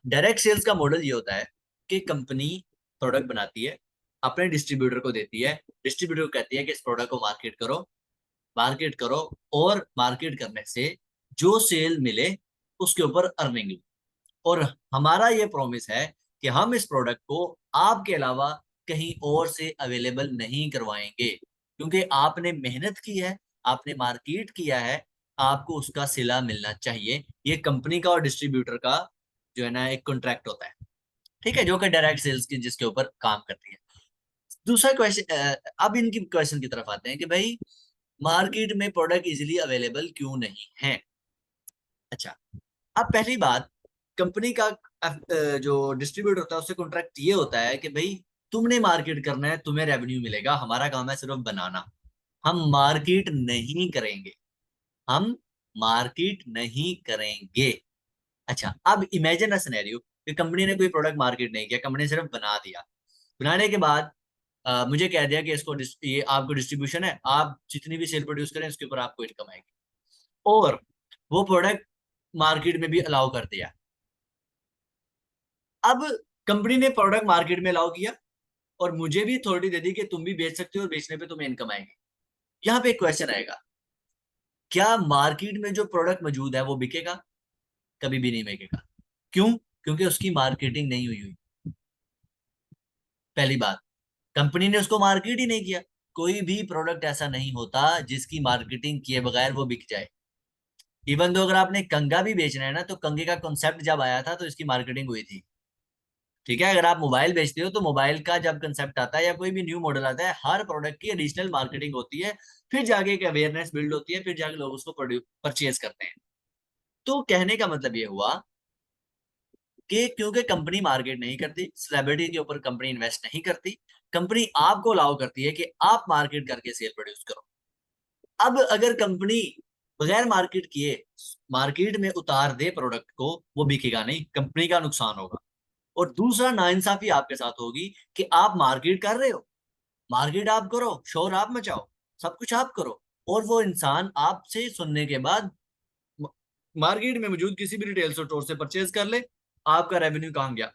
डायरेक्ट सेल्स का मॉडल ये होता है कि कंपनी प्रोडक्ट बनाती है, अपने डिस्ट्रीब्यूटर को देती है, डिस्ट्रीब्यूटर को कहती है कि इस प्रोडक्ट को मार्केट करो, मार्केट करो, और मार्केट करने से जो सेल मिले उसके ऊपर अर्निंग लो। और हमारा ये प्रॉमिस है कि हम इस प्रोडक्ट को आपके अलावा कहीं और से अवेलेबल नहीं करवाएंगे, क्योंकि आपने मेहनत की है, आपने मार्केट किया है, आपको उसका सिला मिलना चाहिए। ये कंपनी का और डिस्ट्रीब्यूटर का जो है ना एक कॉन्ट्रैक्ट होता है। ठीक है, जो कि डायरेक्ट सेल्स की जिसके ऊपर काम करती है। दूसरा क्वेश्चन, अब इनकी क्वेश्चन की तरफ आते हैं कि भाई मार्केट में प्रोडक्ट इजीली अवेलेबल क्यों नहीं है। अच्छा, अब पहली बात, कंपनी का जो डिस्ट्रीब्यूटर होता है उससे कॉन्ट्रैक्ट ये होता है कि भाई तुमने मार्केट करना है, तुम्हें रेवेन्यू मिलेगा, हमारा काम है सिर्फ बनाना, हम मार्केट नहीं करेंगे, हम मार्केट नहीं करेंगे। अच्छा, अब इमेजिन अ सिनेरियो कि कंपनी ने कोई प्रोडक्ट मार्केट नहीं किया, कंपनी ने सिर्फ बना दिया। बनाने के बाद मुझे कह दिया कि इसको ये आपको डिस्ट्रीब्यूशन है, आप जितनी भी सेल प्रोड्यूस करें उसके ऊपर आपको इनकम आएगी, और वो प्रोडक्ट मार्केट में भी अलाउ कर दिया। अब कंपनी ने प्रोडक्ट मार्केट में अलाउ किया और मुझे भी अथॉरिटी दे दी कि तुम भी बेच सकते हो और बेचने पे तुम्हें इनकम आएगी। यहाँ पे एक क्वेश्चन आएगा, क्या मार्केट में जो प्रोडक्ट मौजूद है वो बिकेगा? कभी भी नहीं बिकेगा। क्यों? क्योंकि उसकी मार्केटिंग नहीं हुई हुई। पहली बात, कंपनी ने उसको मार्केट ही नहीं किया। कोई भी प्रोडक्ट ऐसा नहीं होता जिसकी मार्केटिंग किए बगैर वो बिक जाए। इवन दो अगर आपने कंगा भी बेचना है ना, तो कंगे का कॉन्सेप्ट जब आया था तो इसकी मार्केटिंग हुई थी। ठीक है, अगर आप मोबाइल बेचते हो तो मोबाइल का जब कंसेप्ट आता है या कोई भी न्यू मॉडल आता है, हर प्रोडक्ट की एडिशनल मार्केटिंग होती है, फिर जाके एक अवेयरनेस बिल्ड होती है, फिर जाके लोग उसको परचेज करते हैं। तो कहने का मतलब ये हुआ कि क्योंकि कंपनी मार्केट नहीं करती, सेलिब्रिटी के ऊपर कंपनी इन्वेस्ट नहीं करती, कंपनी आपको अलाउ करती है कि आप मार्केट करके सेल प्रोड्यूस करो। अब अगर कंपनी बगैर मार्केट किए मार्केट में उतार दे प्रोडक्ट को, वो बिकेगा नहीं, कंपनी का नुकसान होगा। और दूसरा नाइंसाफी आपके साथ होगी कि आप मार्केट कर रहे हो, मार्केट आप करो, शोर आप मचाओ, सब कुछ आप करो, और वो इंसान आपसे सुनने के बाद मार्केट में मौजूद किसी भी रिटेल स्टोर से परचेज कर ले, आपका रेवेन्यू कहां गया?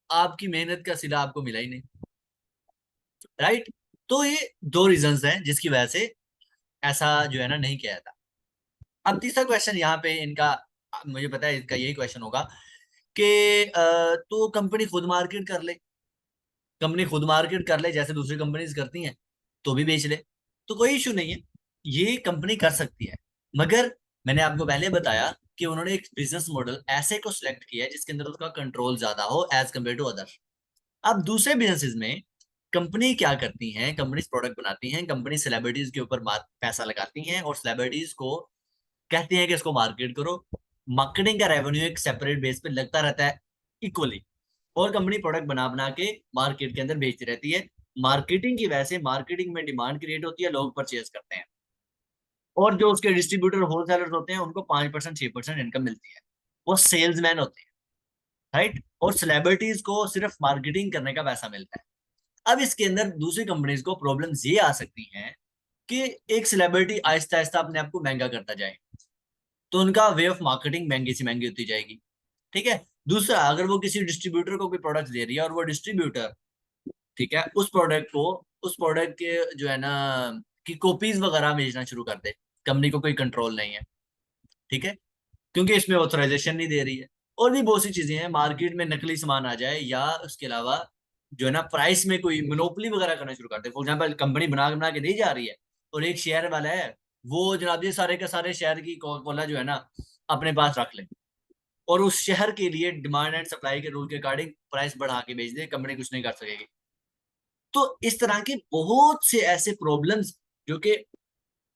आपकी मेहनत का सिला आपको मिला ही नहीं। राइट? तो ये दो रीजंस हैं जिसकी वजह से ऐसा जो है ना नहीं किया जाता। अब तीसरा क्वेश्चन यहाँ पे इनका, मुझे पता है इनका यही क्वेश्चन होगा कि तो कंपनी खुद मार्केट कर ले, कंपनी खुद मार्केट कर ले जैसे दूसरी कंपनीज करती हैं, तो भी बेच ले, तो कोई इशू नहीं है, ये कंपनी कर सकती है। मगर मैंने आपको पहले बताया कि उन्होंने एक बिजनेस मॉडल ऐसे को सिलेक्ट किया है जिसके अंदर उसका कंट्रोल ज्यादा हो एज कम्पेयर टू अदर। अब दूसरे बिजनेसेस में कंपनी क्या करती हैं, कंपनी प्रोडक्ट बनाती हैं, कंपनी सेलिब्रिटीज के ऊपर पैसा लगाती हैं और सेलिब्रिटीज को कहती हैं कि इसको मार्केट करो। मार्केटिंग का रेवेन्यू एक सेपरेट बेस पे लगता रहता है इक्वली, और कंपनी प्रोडक्ट बना बना के मार्केट के अंदर बेचती रहती है। मार्केटिंग की वजह से मार्केटिंग में डिमांड क्रिएट होती है, लोग परचेज करते हैं, और जो उसके डिस्ट्रीब्यूटर होलसेलर होते हैं उनको 5% 6% इनकम मिलती है, वो सेल्समैन होते हैं। राइट? और सेलिब्रिटीज को सिर्फ मार्केटिंग करने का पैसा मिलता है। अब इसके अंदर दूसरी कंपनीज को प्रॉब्लम्स ये आ सकती हैं कि एक सेलिब्रिटी आहिस्ता आहिस्ता अपने आप को महंगा करता जाए, तो उनका वे ऑफ मार्केटिंग महंगी से महंगी होती जाएगी। ठीक है। दूसरा, अगर वो किसी डिस्ट्रीब्यूटर को कोई प्रोडक्ट दे रही है और वो डिस्ट्रीब्यूटर, ठीक है, उस प्रोडक्ट को, उस प्रोडक्ट के जो है ना की कॉपीज वगैरह बेचना शुरू कर दे, कंपनी को कोई कंट्रोल नहीं है। ठीक है, क्योंकि इसमें ऑथराइजेशन नहीं दे रही है। और भी बहुत सी चीजें हैं, मार्केट में नकली सामान आ जाए, या उसके अलावा जो है ना प्राइस में कोई मोनोपोली वगैरह करना शुरू करते हैं। फॉर एग्जाम्पल, कंपनी बना बना के दी जा रही है और एक शेयर वाला है, वो जनाब ये सारे के सारे शेयर की कोला जो है ना अपने पास रख ले, और उस शहर के लिए डिमांड एंड सप्लाई के रूल के अकॉर्डिंग प्राइस बढ़ा के बेच दे, कंपनी कुछ नहीं कर सकेगी। तो इस तरह के बहुत से ऐसे प्रॉब्लम्स, जो कि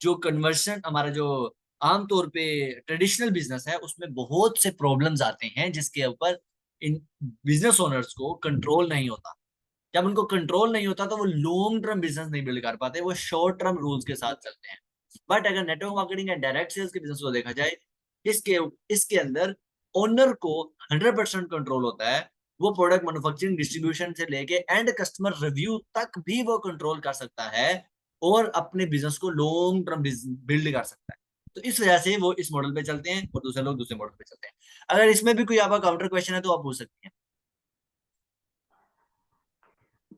जो कन्वर्शन हमारा जो आमतौर पे ट्रेडिशनल बिजनेस है उसमें बहुत से प्रॉब्लम्स आते हैं, जिसके ऊपर इन बिजनेस ओनर्स को कंट्रोल नहीं होता। जब उनको कंट्रोल नहीं होता तो वो लॉन्ग टर्म बिजनेस नहीं बिल्ड कर पाते, वो शॉर्ट टर्म रूल्स के साथ चलते हैं। बट अगर नेटवर्क मार्केटिंग या डायरेक्ट सेल्स के बिजनेस को देखा जाए, इसके इसके अंदर ओनर को 100% कंट्रोल होता है। वो प्रोडक्ट मैन्युफैक्चरिंग डिस्ट्रीब्यूशन से लेके एंड कस्टमर रिव्यू तक भी वो कंट्रोल कर सकता है, और अपने बिजनेस को लॉन्ग टर्म बिल्ड कर सकता है। तो इस वजह से वो इस मॉडल पे चलते हैं और दूसरे लोग दूसरे मॉडल पे चलते हैं। अगर इसमें भी कोई आपका काउंटर क्वेश्चन है तो आप पूछ सकते हैं।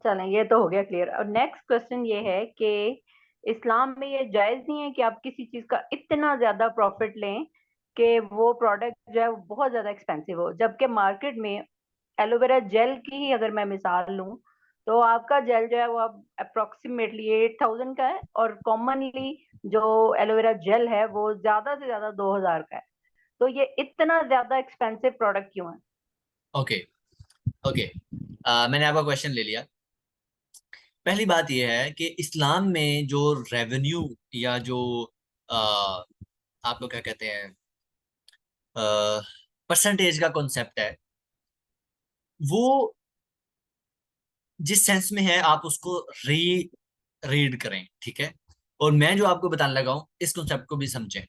चलें, ये तो हो गया क्लियर। और नेक्स्ट क्वेश्चन ये है कि इस्लाम में ये जायज नहीं है कि आप किसी चीज का इतना ज्यादा प्रॉफिट लें कि वो प्रोडक्ट जो है वो बहुत ज्यादा एक्सपेंसिव हो, जबकि मार्केट में एलोवेरा जेल की ही अगर मैं मिसाल लूं, तो आपका जेल जो है वो अब अप्रोक्सीमेटली 8,000 का है, और कॉमनली जो एलोवेरा जेल है वो ज्यादा से ज्यादा 2,000 का है। तो ये इतना ज्यादा एक्सपेंसिव प्रोडक्ट क्यों है? ओके, ओके, मैंने आपका क्वेश्चन ले लिया। पहली बात यह है कि इस्लाम में जो रेवेन्यू या जो आ, आपको क्या कहते हैं परसेंटेज का कॉन्सेप्ट है, वो जिस सेंस में है आप उसको रीड करें। ठीक है, और मैं जो आपको बताने लगा हूं इस कॉन्सेप्ट को भी समझें।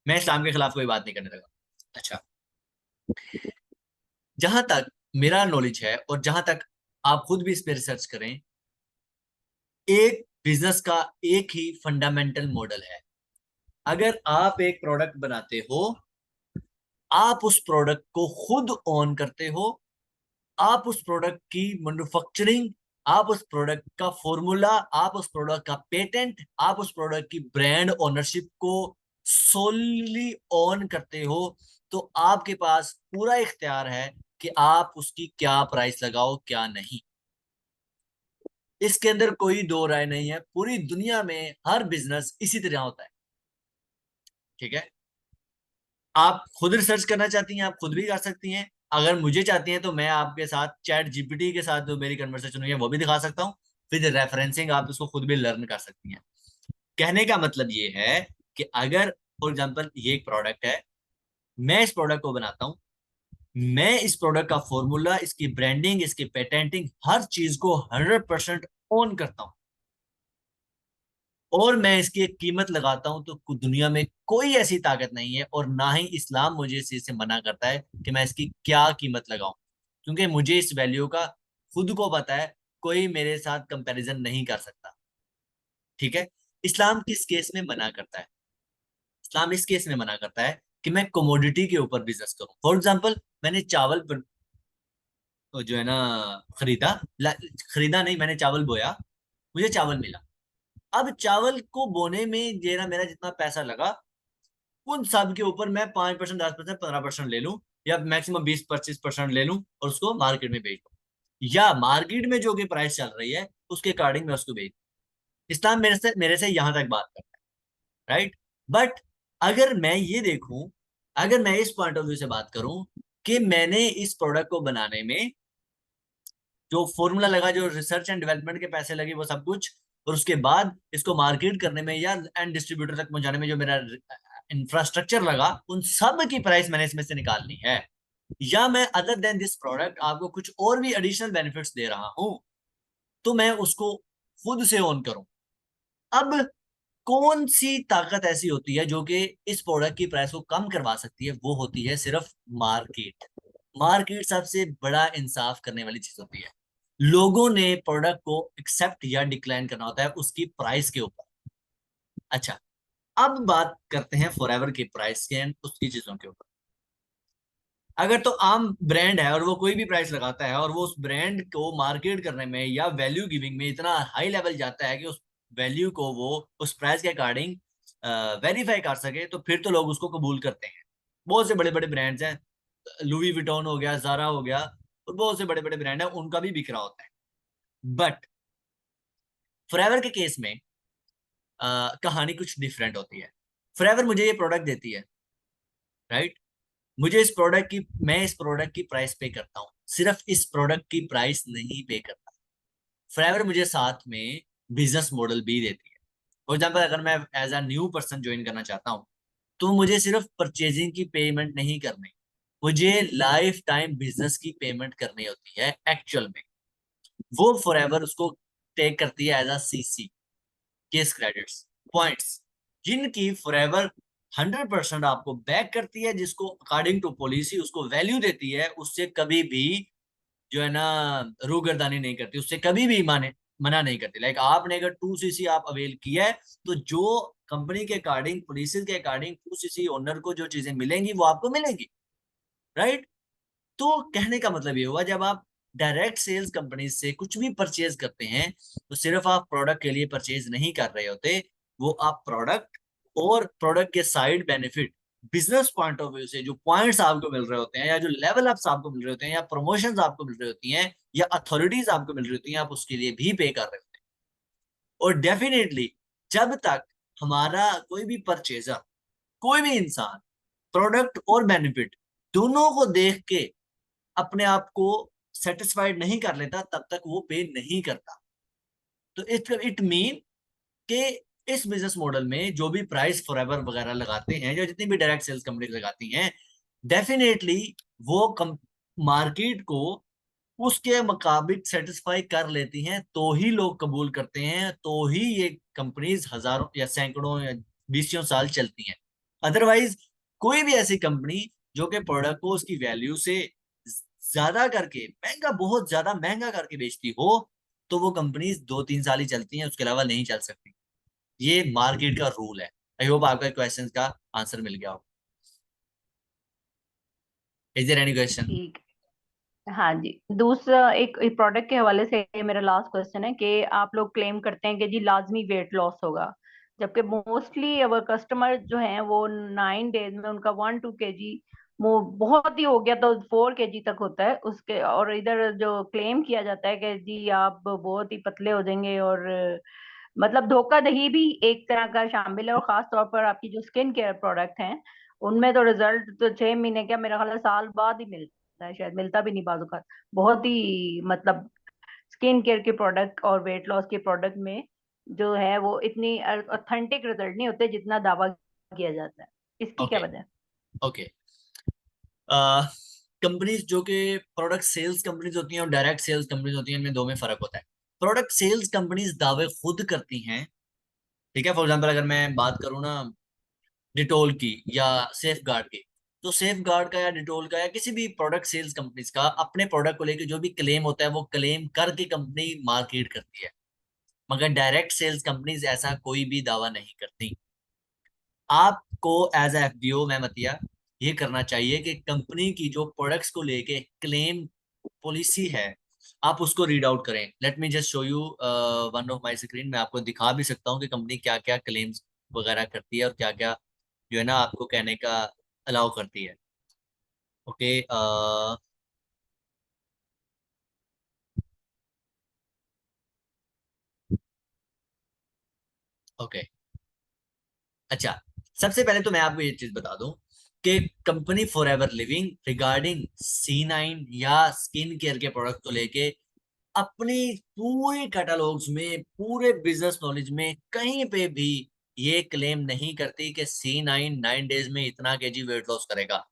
मैं इस्लाम के खिलाफ कोई बात नहीं करने लगा। अच्छा, जहां तक मेरा नॉलेज है और जहां तक आप खुद भी इस पे रिसर्च करें, एक बिजनेस का एक ही फंडामेंटल मॉडल है। अगर आप एक प्रोडक्ट बनाते हो, आप उस प्रोडक्ट को खुद ओन करते हो, आप उस प्रोडक्ट की मैन्युफैक्चरिंग, आप उस प्रोडक्ट का फॉर्मूला, आप उस प्रोडक्ट का पेटेंट, आप उस प्रोडक्ट की ब्रांड ओनरशिप को सोली ओन करते हो, तो आपके पास पूरा इख्तियार है कि आप उसकी क्या प्राइस लगाओ क्या नहीं। इसके अंदर कोई दो राय नहीं है, पूरी दुनिया में हर बिजनेस इसी तरह होता है। ठीक है, आप खुद रिसर्च करना चाहती हैं, आप खुद भी कर सकती हैं। अगर मुझे चाहती हैं तो मैं आपके साथ चैट जीपीटी के साथ जो मेरी कन्वर्सेशन हुई है वो भी दिखा सकता हूँ, फिर रेफरेंसिंग आप उसको खुद भी लर्न कर सकती हैं। कहने का मतलब ये है कि अगर फॉर एग्जांपल ये एक प्रोडक्ट है, मैं इस प्रोडक्ट को बनाता हूँ, मैं इस प्रोडक्ट का फॉर्मूला, इसकी ब्रांडिंग, इसकी पेटेंटिंग, हर चीज को 100% ओन करता हूँ, और मैं इसकी एक कीमत लगाता हूं, तो दुनिया में कोई ऐसी ताकत नहीं है और ना ही इस्लाम मुझे इस चीज से मना करता है कि मैं इसकी क्या कीमत लगाऊं, क्योंकि मुझे इस वैल्यू का खुद को पता है, कोई मेरे साथ कंपैरिजन नहीं कर सकता। ठीक है, इस्लाम किस केस में मना करता है? इस्लाम इस केस में मना करता है कि मैं कमोडिटी के ऊपर बिजनेस करूं। फॉर एग्जाम्पल, मैंने चावल पर जो है ना खरीदा, खरीदा नहीं, मैंने चावल बोया, मुझे चावल मिला। अब चावल को बोने में जेरा मेरा जितना पैसा लगा, उन सब के ऊपर मैं 5%, 10%, 15% ले लूं, या मैक्सिमम 20-25% ले लूं और उसको मार्केट में बेच दूं, या मार्केट में जो भी प्राइस चल रही है उसके अकॉर्डिंग मैं उसको बेच दूं। इस्लाम मेरे से यहां तक बात करता है, राइट। बट अगर मैं ये देखूं, अगर मैं इस पॉइंट ऑफ व्यू से बात करूं कि मैंने इस प्रोडक्ट को बनाने में जो फॉर्मूला लगा, जो रिसर्च एंड डेवलपमेंट के पैसे लगे, वो सब कुछ, और उसके बाद इसको मार्केट करने में या एंड डिस्ट्रीब्यूटर तक पहुंचाने में जो मेरा इंफ्रास्ट्रक्चर लगा, उन सब की प्राइस मैंने इसमें से निकालनी है, या मैं अदर देन दिस प्रोडक्ट आपको कुछ और भी एडिशनल बेनिफिट्स दे रहा हूं, तो मैं उसको खुद से ओन करूं। अब कौन सी ताकत ऐसी होती है जो कि इस प्रोडक्ट की प्राइस को कम करवा सकती है? वो होती है सिर्फ मार्केट। मार्केट सबसे बड़ा इंसाफ करने वाली चीज होती है। लोगों ने प्रोडक्ट को एक्सेप्ट या डिक्लाइन करना होता है उसकी प्राइस के ऊपर। अच्छा, अब बात करते हैं फॉरएवर की प्राइस के एंड उसकी चीजों के ऊपर। अगर तो आम ब्रांड है और वो कोई भी प्राइस लगाता है और वो उस ब्रांड को मार्केट करने में या वैल्यू गिविंग में इतना हाई लेवल जाता है कि उस वैल्यू को वो उस प्राइस के अकॉर्डिंग वेरीफाई कर सके, तो फिर तो लोग उसको कबूल करते हैं। बहुत से बड़े बड़े ब्रांड्स हैं, लुई विटॉन हो गया, जारा हो गया, और बहुत से बड़े बड़े ब्रांड है, उनका भी बिक रहा होता है। बट फॉरएवर के केस में कहानी कुछ डिफरेंट होती है। फॉरएवर मुझे ये प्रोडक्ट देती है, राइट। मुझे इस प्रोडक्ट की मैं इस प्रोडक्ट की प्राइस पे करता हूँ, सिर्फ इस प्रोडक्ट की प्राइस नहीं पे करता। फॉरएवर मुझे साथ में बिजनेस मॉडल भी देती है। फॉर एग्जाम्पल, अगर मैं as a new person join करना चाहता हूँ, तो मुझे सिर्फ परचेजिंग की पेमेंट नहीं करनी, मुझे लाइफ टाइम बिजनेस की पेमेंट करनी होती है एक्चुअल में। वो फॉरएवर उसको टेक करती है as a CC, cash credits, points, जिनकी फॉरएवर 100% आपको बैक करती है, जिसको अकॉर्डिंग टू पॉलिसी उसको वैल्यू देती है, उससे कभी भी जो है ना रूगर्दानी नहीं करती, उससे कभी भी मना नहीं करती। लाइक आपने अगर 2cc आप अवेल किया है, तो जो कंपनी के अकॉर्डिंग, पॉलिसी के अकॉर्डिंग 2cc ओनर को जो चीजें मिलेंगी वो आपको मिलेंगी, राइट। तो कहने का मतलब ये हुआ, जब आप डायरेक्ट सेल्स कंपनी से कुछ भी परचेज करते हैं, तो सिर्फ आप प्रोडक्ट के लिए परचेज नहीं कर रहे होते, वो आप प्रोडक्ट और प्रोडक्ट के side benefit, business point of view से जो पॉइंट्स आपको मिल रहे होते हैं, या जो लेवल अप्स आपको मिल रहे होते हैं, या प्रमोशंस आपको मिल रही होती हैं, या अथॉरिटीज आपको मिल रही होती हैं, आप उसके लिए भी पे कर रहे होते हैं। और डेफिनेटली जब तक हमारा कोई भी परचेजर, कोई भी इंसान प्रोडक्ट और बेनिफिट दोनों को देख के अपने आप को सेटिस्फाइड नहीं कर लेता, तब तक वो पे नहीं करता। तो इट इट मीन कि इस बिजनेस मॉडल में जो भी प्राइस फॉरएवर वगैरह लगाते हैं, या जितनी भी डायरेक्ट सेल्स कंपनी लगाती हैं, डेफिनेटली वो मार्केट को उसके मुताबिक सेटिस्फाई कर लेती हैं, तो ही लोग कबूल करते हैं, तो ही ये कंपनीज हजारों या सैकड़ों या बीसियों साल चलती हैं। अदरवाइज कोई भी ऐसी कंपनी जो कि प्रोडक्ट को उसकी वैल्यू से ज्यादा करके महंगा, बहुत ज्यादा महंगा करके बेचती हो, तो वो कंपनीज 2-3 साल ही चलती हैं, उसके अलावा नहीं चल सकती। ये मार्केट का रूल है। आई होप आपका क्वेश्चन का आंसर मिल गया हो। Is there any question? ठीक। हाँ जी, दूसरा एक प्रोडक्ट के हवाले से मेरा लास्ट क्वेश्चन है कि आप लोग क्लेम करते हैं कि जी लाजमी वेट लॉस होगा, जबकि मोस्टली अवर कस्टमर जो हैं वो 9 डेज में उनका 1-2 kg वो बहुत ही हो गया तो 4 kg तक होता है उसके, और इधर जो क्लेम किया जाता है कि जी आप बहुत ही पतले हो जाएंगे, और मतलब धोखाधड़ी भी एक तरह का शामिल है। और खास तौर पर आपकी जो स्किन केयर प्रोडक्ट हैं उनमें तो रिजल्ट तो 6 महीने, क्या मेरा ख्याल है साल बाद ही मिलता है, शायद मिलता भी नहीं बाजुका। बहुत ही मतलब स्किन केयर के प्रोडक्ट और वेट लॉस के प्रोडक्ट में जो है वो इतनी ऑथेंटिक रिजल्ट नहीं होते जितना दावा किया जाता है। इसकी क्या ओके। वजह है? ओके। कंपनीज जो कि प्रोडक्ट सेल्स कंपनीज होती हैं और डायरेक्ट सेल्स कंपनीज होती हैं, इनमें दो में फर्क होता है। प्रोडक्ट सेल्स कंपनीज दावे खुद करती हैं। ठीक है, फॉर एग्जांपल अगर मैं बात करूँ ना डिटोल की या सेफ गार्ड की, तो सेफ गार्ड का या डिटोल का या किसी भी प्रोडक्ट सेल्स कंपनीज का अपने प्रोडक्ट को लेके जो भी क्लेम होता है वो क्लेम करके कंपनी मार्केट करती है। मगर डायरेक्ट सेल्स कंपनीज ऐसा कोई भी दावा नहीं करती। आपको एज ए एफडीओ मैं मतिया ये करना चाहिए कि कंपनी की जो प्रोडक्ट्स को लेके क्लेम पॉलिसी है आप उसको रीड आउट करें। Let me just show you one of my screen. मैं आपको दिखा भी सकता हूँ कि कंपनी क्या क्या क्लेम्स वगैरह करती है और क्या क्या जो है ना आपको कहने का अलाउ करती है। ओके। ओके। अच्छा, सबसे पहले तो मैं आपको ये चीज बता दूं कि company for ever living regarding C9 या स्किन केयर के प्रोडक्ट को लेके अपनी पूरे कैटलॉग्स में, पूरे बिजनेस नॉलेज में कहीं पे भी ये क्लेम नहीं करती कि C9 9 डेज में इतना केजी वेट लॉस करेगा,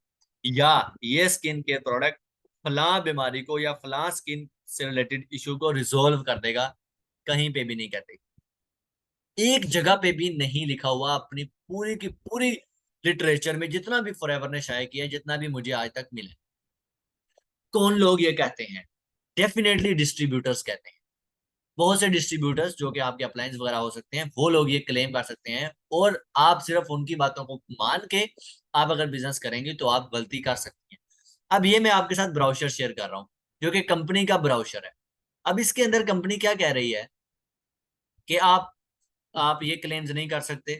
या ये स्किन केयर प्रोडक्ट फलां बीमारी को या फलां स्किन से रिलेटेड इशू को रिजोल्व कर देगा। कहीं पे भी नहीं कहती। एक जगह पे भी नहीं लिखा हुआ अपनी पूरी की पूरी लिटरेचर में, जितना भी फॉरएवर ने शाये किया है, जितना भी मुझे आज तक मिला है। कौन लोग ये कहते हैं? डेफिनेटली डिस्ट्रीब्यूटर्स कहते हैं। बहुत से डिस्ट्रीब्यूटर्स जो कि आपके अप्लायंस वगैरह हो सकते हैं, वो लोग ये क्लेम कर सकते हैं, और आप सिर्फ उनकी बातों को मान के आप अगर बिजनेस करेंगे तो आप गलती कर सकती हैं। अब ये मैं आपके साथ ब्राउशर शेयर कर रहा हूँ जो कि कंपनी का ब्राउशर है। अब इसके अंदर कंपनी क्या कह रही है कि आप ये क्लेम्स नहीं कर सकते।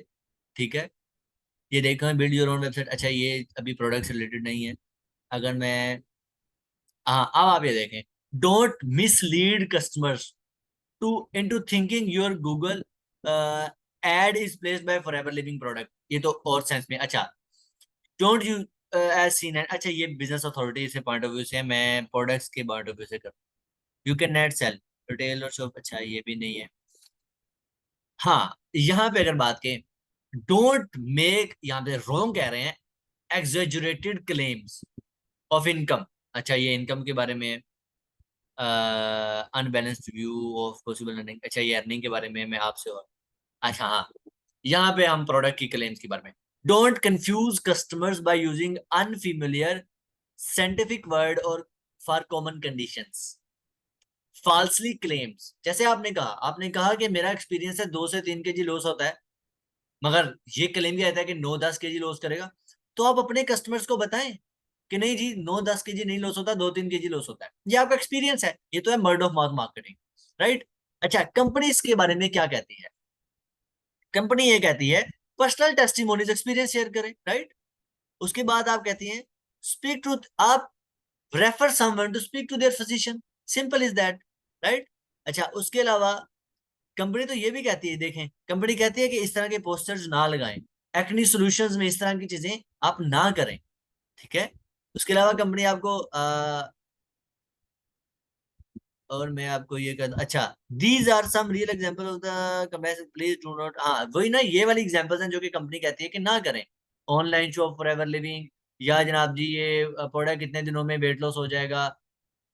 ठीक है, ये देखो बिल्ड योर ओन वेबसाइट। अच्छा, ये अभी प्रोडक्ट से रिलेटेड नहीं है। अगर मैं, हाँ अब आप ये देखें, don't mislead customers to into thinking your Google ad is placed by Forever Living product. ये तो और सेंस में। अच्छा, don't you as seen and, अच्छा ये बिजनेस अथॉरिटी से पॉइंट ऑफ व्यू से, मैं प्रोडक्ट्स के पॉइंट ऑफ व्यू से कर, you can net sell retail और शॉप। अच्छा, ये भी नहीं है। हाँ, यहाँ पे अगर बात करें, डोंट मेक, यहाँ पे रॉन्ग कह रहे हैं, एक्सेजरेटेड क्लेम्स ऑफ इनकम। अच्छा, ये इनकम के बारे में, unbalanced view of possible earning. अच्छा, ये अर्निंग के बारे में मैं आपसे, और अच्छा हाँ, यहाँ पे हम प्रोडक्ट की क्लेम्स के बारे में, don't confuse customers by using unfamiliar scientific word और for common conditions. Falsely claims, जैसे आपने कहा कि मेरा एक्सपीरियंस है 2 से 3 केजी लॉस होता है, मगर ये क्लेम किया जाता है कि 9-10 केजी लॉस करेगा। तो आप अपने कस्टमर्स को बताएं कि नहीं जी, 9-10 केजी नहीं लॉस होता, 2-3 केजी लॉस होता है। ये आपका एक्सपीरियंस है, ये तो है word of mouth marketing, right? अच्छा, कंपनी इसके बारे में क्या कहती है? कंपनी ये कहती है पर्सनल टेस्टिमोनीज, एक्सपीरियंस शेयर करें, राइट? उसके बाद आप कहती हैं स्पीक टू, आप refer someone to speak to their physician, simple is that, right? अच्छा, उसके अलावा कंपनी तो ये भी कहती है, देखें, कंपनी कहती है कि इस तरह के पोस्टर्स ना लगाएं, एक्नी सॉल्यूशंस में इस तरह की चीजें आप ना करें। ठीक है, उसके अलावा कंपनी आपको और मैं आपको ये कर, अच्छा, these are some real example of the comparison, please do not, हाँ वही ना, ये वाली एग्जांपल्स हैं जो कि कंपनी कहती है कि ना करें। Online shop for ever living, या जनाब जी ये प्रोडक्ट कितने दिनों में वेट लॉस हो जाएगा।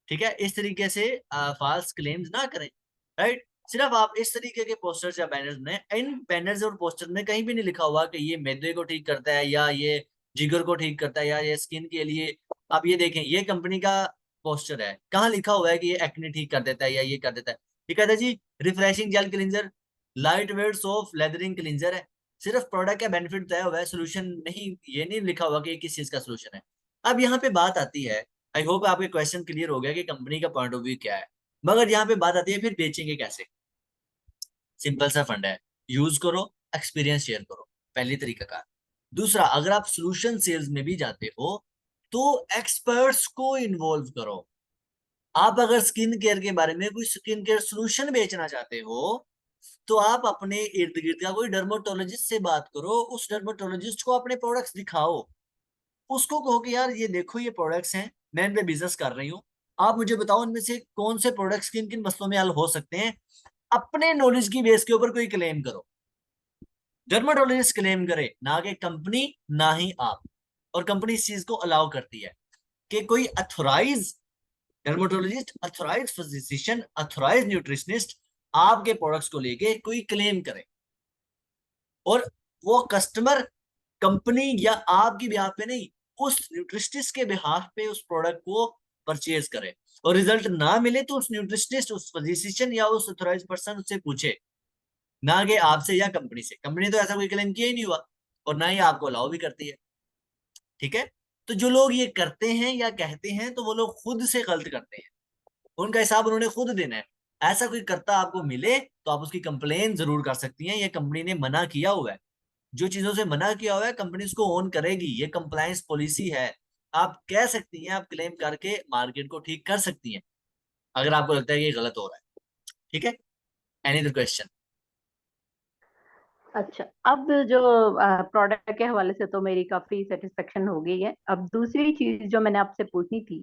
ठीक है, इस तरीके से फाल्स क्लेम्स ना करें, राइट? सिर्फ आप इस तरीके के पोस्टर्स या बैनर्स में, इन बैनर्स और पोस्टर्स में कहीं भी नहीं लिखा हुआ कि ये मैदे को ठीक करता है या ये जिगर को ठीक करता है, या ये स्किन के लिए। आप ये देखें, ये कंपनी का पोस्टर है, कहाँ लिखा हुआ है कि ये एक्ने ठीक कर देता है या ये कर देता है? ये कहता है जी refreshing gel cleanser, light weight soft lathering cleanser है। सिर्फ प्रोडक्ट का बेनिफिट तय हुआ है, सोल्यूशन नहीं, ये नहीं लिखा हुआ कि ये किस चीज का सोल्यूशन है। अब यहाँ पे बात आती है, आई होप आपके क्वेश्चन क्लियर हो गया कि कंपनी का पॉइंट ऑफ व्यू क्या है। मगर यहाँ पे बात आती है फिर बेचेंगे कैसे। सिंपल सा फंड है, यूज करो, एक्सपीरियंस शेयर करो, पहली तरीका का। दूसरा, अगर आप सोल्यूशन सेल्स में भी जाते हो तो एक्सपर्ट्स को इन्वॉल्व करो। आप अगर स्किन केयर के बारे में कोई स्किन केयर सोल्यूशन बेचना चाहते हो तो आप अपने इर्द गिर्द का कोई डर्माटोलॉजिस्ट से बात करो, उस डर्माटोलॉजिस्ट को अपने प्रोडक्ट्स दिखाओ, उसको कहो कि यार ये देखो ये प्रोडक्ट्स हैं, मैं इन पे बिजनेस कर रही हूँ, आप मुझे बताओ इनमें से कौन से प्रोडक्ट्स किन किन मसलों में हल हो सकते हैं। अपने नॉलेज की बेस के ऊपर कोई क्लेम करो, डर्माटोलॉजिस्ट क्लेम करे, ना कि कंपनी, ना ही आप। और कंपनी इस चीज को अलाउ करती है कि कोई authorise dermatologist, authorise physician, authorise nutritionist आपके प्रोडक्ट्स को लेके कोई क्लेम करे, और वो कस्टमर कंपनी या आपकी बिहाफ पे नहीं, उस न्यूट्रिशनिस्ट के बिहाफ पे उस प्रोडक्ट को परचेज करे, और रिजल्ट ना मिले तो उस न्यूट्रिशनिस्ट, उस फिजिशियन या उस अथोराइज पर्सन उससे पूछे, ना कि आपसे या कंपनी से। कंपनी तो ऐसा कोई क्लेम किया ही नहीं हुआ, और ना ही आपको अलाउ भी करती है। ठीक है, तो जो लोग ये करते हैं या कहते हैं तो वो लोग खुद से गलत करते हैं, उनका हिसाब उन्होंने खुद देना है। ऐसा कोई करता आपको मिले तो आप उसकी कंप्लेन जरूर कर सकती हैं, ये कंपनी ने मना किया हुआ है। जो चीजों से मना किया हुआ है कंपनी उसको ओन करेगी, ये कंप्लायंस पॉलिसी है। आप कह सकती हैं, आप क्लेम करके मार्केट को ठीक कर सकती हैं अगर आपको लगता है कि ये गलत हो रहा है। ठीक है, एनी अदर क्वेश्चन? अच्छा, अब जो प्रोडक्ट के हवाले से तो मेरी काफी सेटिस्फेक्शन हो गई है। अब दूसरी चीज जो मैंने आपसे पूछनी थी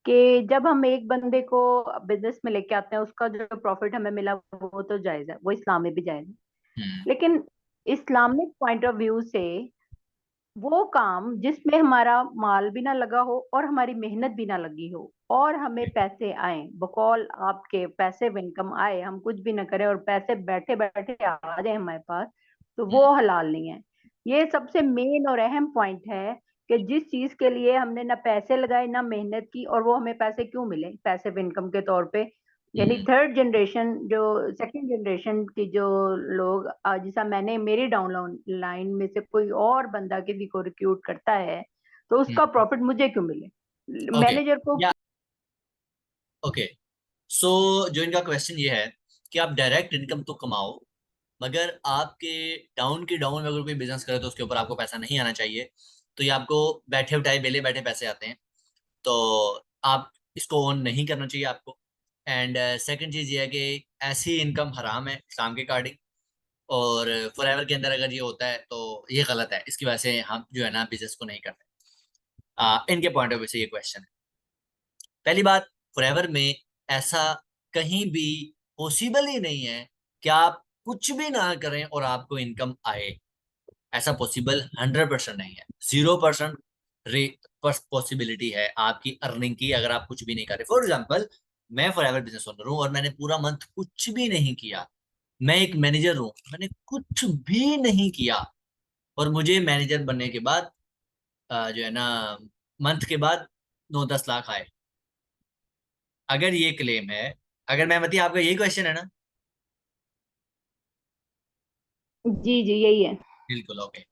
कि जब हम एक बंदे को बिजनेस में लेके आते हैं, उसका जो प्रॉफिट हमें मिला वो तो जायज है, वो इस्लाम में भी जायज है। हम्म। लेकिन इस्लामिक पॉइंट ऑफ व्यू से वो काम जिसमें हमारा माल भी ना लगा हो और हमारी मेहनत भी ना लगी हो और हमें पैसे आए, बकौल आपके पैसे इनकम आए, हम कुछ भी ना करें और पैसे बैठे बैठे आ जाए हमारे पास, तो वो हलाल नहीं है। ये सबसे मेन और अहम पॉइंट है कि जिस चीज के लिए हमने ना पैसे लगाए ना मेहनत की, और वो हमें पैसे क्यों मिले पैसिव इनकम के तौर पे। यानी हम्म। थर्ड जनरेशन, जो सेकंड जनरेशन की जो लोग, जैसा मैंने मेरी डाउन लाइन में से कोई और बंदा किसी को रिक्रूट करता है तो उसका हम्म। प्रॉफिट मुझे क्यों मिले, ओके, मैनेजर को। या ओके, सो जो इनका क्वेश्चन ये है कि आप डायरेक्ट इनकम तो कमाओ, मगर आपके डाउन की डाउन में अगर कोई बिजनेस करे तो उसके ऊपर आपको पैसा नहीं आना चाहिए। तो ये आपको बैठे उठाए बेले बैठे पैसे आते हैं, तो आप इसको ओन नहीं करना चाहिए आपको। एंड सेकंड चीज ये है कि ऐसी इनकम हराम है इस्लाम के अकॉर्डिंग, और फॉरएवर के अंदर अगर ये होता है तो ये गलत है, इसकी वजह से हम जो है ना बिजनेस को नहीं करते। इनके पॉइंट ऑफ व्यू से ये क्वेश्चन है। पहली बात, फॉरएवर में ऐसा कहीं भी पॉसिबल ही नहीं है कि आप कुछ भी ना करें और आपको इनकम आए। ऐसा पॉसिबल 100% नहीं है, 0% पॉसिबिलिटी है आपकी अर्निंग की अगर आप कुछ भी नहीं करें। फॉर एग्जाम्पल, मैं फॉरएवर बिजनेस ओनर हूँ और मैंने पूरा मंथ कुछ भी नहीं किया, मैं एक मैनेजर हूँ, मैंने कुछ भी नहीं किया, और मुझे मैनेजर बनने के बाद जो है ना मंथ के बाद 9-10 लाख आए। अगर ये क्लेम है, अगर मैं मतलब आपका यही क्वेश्चन है ना? जी जी, यही है। बिल्कुल, ओके।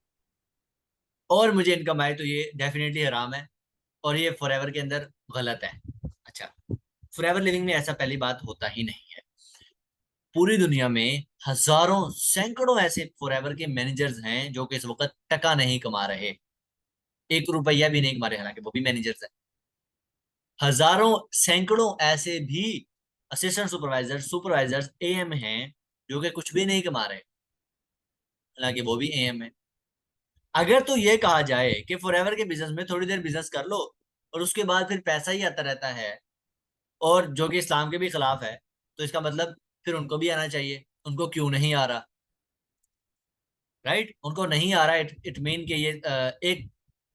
और मुझे इनकम आए तो ये डेफिनेटली हराम है, और ये फॉरएवर के अंदर गलत है। अच्छा, फॉरएवर लिविंग में ऐसा पहली बात होता ही नहीं है। पूरी दुनिया में हजारों सैकड़ों ऐसे फॉरएवर के मैनेजर्स हैं जो कि इस वक्त टका नहीं कमा रहे, 1 रुपया भी नहीं कमा रहे, हालांकि वो भी मैनेजर्स हैं। हजारों सैकड़ों ऐसे भी असिस्टेंट सुपरवाइजर, सुपरवाइजर्स, एएम हैं जो कि कुछ भी नहीं कमा रहे, हालांकि वो भी एएम है। अगर तो ये कहा जाए कि फॉरएवर के बिजनेस में थोड़ी देर बिजनेस कर लो और उसके बाद फिर पैसा ही आता रहता है, और जो कि इस्लाम के भी खिलाफ है, तो इसका मतलब फिर उनको भी आना चाहिए, उनको क्यों नहीं आ रहा? राइट, उनको नहीं आ रहा, इट मीन कि ये एक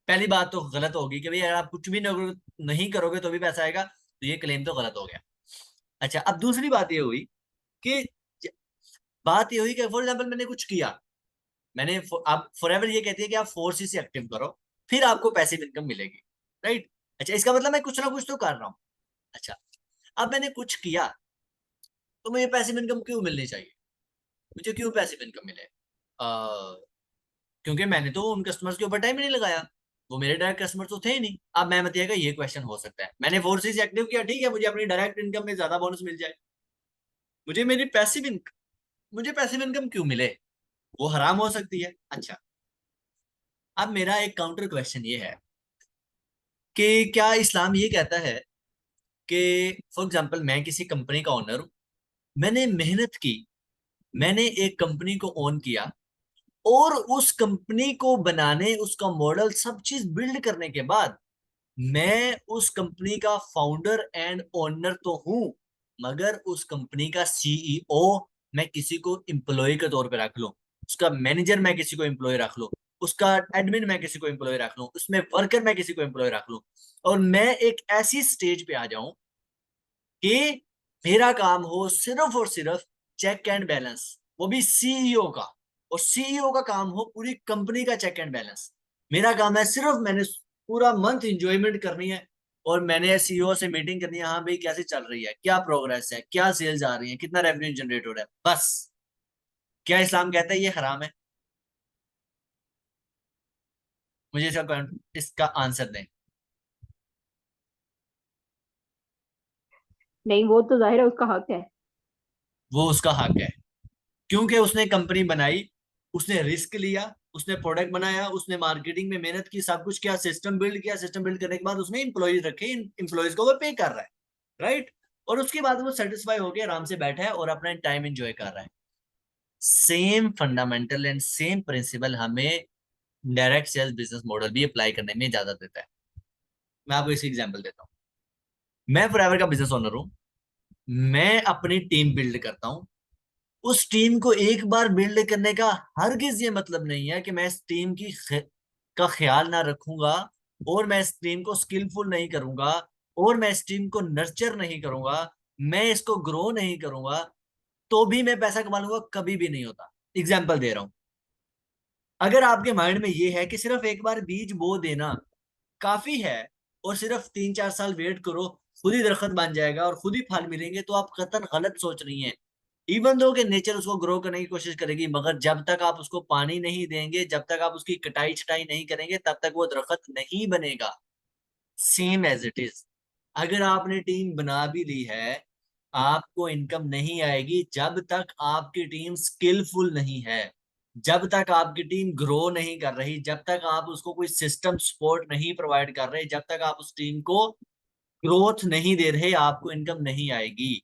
पहली बात तो गलत होगी कि भाई अगर आप कुछ भी नहीं करोगे तो भी पैसा आएगा, तो ये क्लेम तो गलत हो गया। अच्छा, अब दूसरी बात ये हुई कि बात ये हुई कि फॉर एग्जाम्पल मैंने कुछ किया, मैंने आप फॉरएवर ये कहती है कि आप फोर्स से एक्टिव करो, फिर आपको पैसिव इनकम मिलेगी, राइट। अच्छा, इसका मतलब मैं कुछ ना कुछ तो कर रहा हूँ। अच्छा, अब मैंने कुछ किया तो मुझे पैसिव इनकम क्यों मिलनी चाहिए? मुझे क्यों पैसिव इनकम मिले? क्योंकि मैंने तो उन कस्टमर्स के ऊपर टाइम नहीं लगाया, वो मेरे डायरेक्ट कस्टमर तो थे ही नहीं। अब मैं बताइएगा, ये क्वेश्चन हो सकता है मैंने फोर्सेस एक्टिव किया, ठीक है, मुझे अपनी डायरेक्ट इनकम में ज्यादा बोनस मिल जाए, मुझे मेरी पैसिव इनकम, मुझे पैसिव इनकम क्यों मिले? वो हराम हो सकती है। अच्छा, अब मेरा एक काउंटर क्वेश्चन ये है कि क्या इस्लाम ये कहता है कि फॉर एग्जांपल मैं किसी कंपनी का ओनर हूं, मैंने मेहनत की, मैंने एक कंपनी को ओन किया, और उस कंपनी को बनाने, उसका मॉडल सब चीज बिल्ड करने के बाद मैं उस कंपनी का फाउंडर एंड ओनर तो हूं, मगर उस कंपनी का सीईओ मैं किसी को एम्प्लॉय के तौर पे रख लूं, उसका मैनेजर मैं किसी को एम्प्लॉय रख लूं, उसका एडमिन मैं किसी को एम्प्लॉय रख लूं, उसमें वर्कर मैं किसी को एम्प्लॉय रख लूं, और मैं एक ऐसी स्टेज पे आ जाऊं कि मेरा काम हो सिर्फ और सिर्फ चेक एंड बैलेंस, वो भी सीईओ का, और सीईओ का काम हो पूरी कंपनी का चेक एंड बैलेंस। मेरा काम है सिर्फ, मैंने पूरा मंथ इंजॉयमेंट करनी है, और मैंने सीईओ से मीटिंग करनी है, हाँ भाई कैसे चल रही है, क्या प्रोग्रेस है, क्या सेल्स आ रही है, कितना रेवेन्यू जनरेट हो रहा है, बस। क्या इस्लाम कहता है ये हराम है? मुझे इसका आंसर दें। नहीं, वो तो जाहिर है उसका हक है। वो उसका हक है, क्योंकि उसने कंपनी बनाई, उसने रिस्क लिया, उसने प्रोडक्ट बनाया, उसने मार्केटिंग में मेहनत की, सब कुछ किया, सिस्टम बिल्ड किया, सिस्टम बिल्ड करने के बाद उसने इंप्लॉइज रखे, इंप्लॉइज को वो पे कर रहा है, राइट। और उसके बाद वो सेटिस्फाई होकर आराम से बैठा है और अपना टाइम एंजॉय कर रहा है। Same fundamental and same principle हमें डायरेक्ट सेल्स बिजनेस मॉडल भी अप्लाई करने में इजाजत देता है। मैं आपको इसी एग्जांपल देता हूँ। मैं फॉरएवर का बिजनेस ओनर हूँ, मैं अपनी टीम बिल्ड करता हूँ। उस टीम को एक बार बिल्ड करने का हरगिज ये मतलब नहीं है कि मैं इस टीम का ख्याल ना रखूंगा, और मैं इस टीम को स्किलफुल नहीं करूंगा, और मैं इस टीम को नर्चर नहीं करूंगा, मैं इसको ग्रो नहीं करूंगा, तो भी मैं पैसा कमा लूंगा, कभी भी नहीं होता। एग्जाम्पल दे रहा हूं, अगर आपके माइंड में ये है कि सिर्फ एक बार बीज बो देना काफी है, और सिर्फ 3-4 साल वेट करो, खुद ही दरख्त बन जाएगा और खुद ही फल मिलेंगे, तो आप कतई गलत सोच रही हैं। इवन दो कि नेचर उसको ग्रो करने की कोशिश करेगी, मगर जब तक आप उसको पानी नहीं देंगे, जब तक आप उसकी कटाई छटाई नहीं करेंगे, तब तक वो दरख्त नहीं बनेगा। सेम एज इट इज, अगर आपने टीम बना भी ली है, आपको इनकम नहीं आएगी जब तक आपकी टीम स्किलफुल नहीं है, जब तक आपकी टीम ग्रो नहीं कर रही, जब तक आप उसको कोई सिस्टम सपोर्ट नहीं प्रोवाइड कर रहे, जब तक आप उस टीम को ग्रोथ नहीं दे रहे, आपको इनकम नहीं आएगी।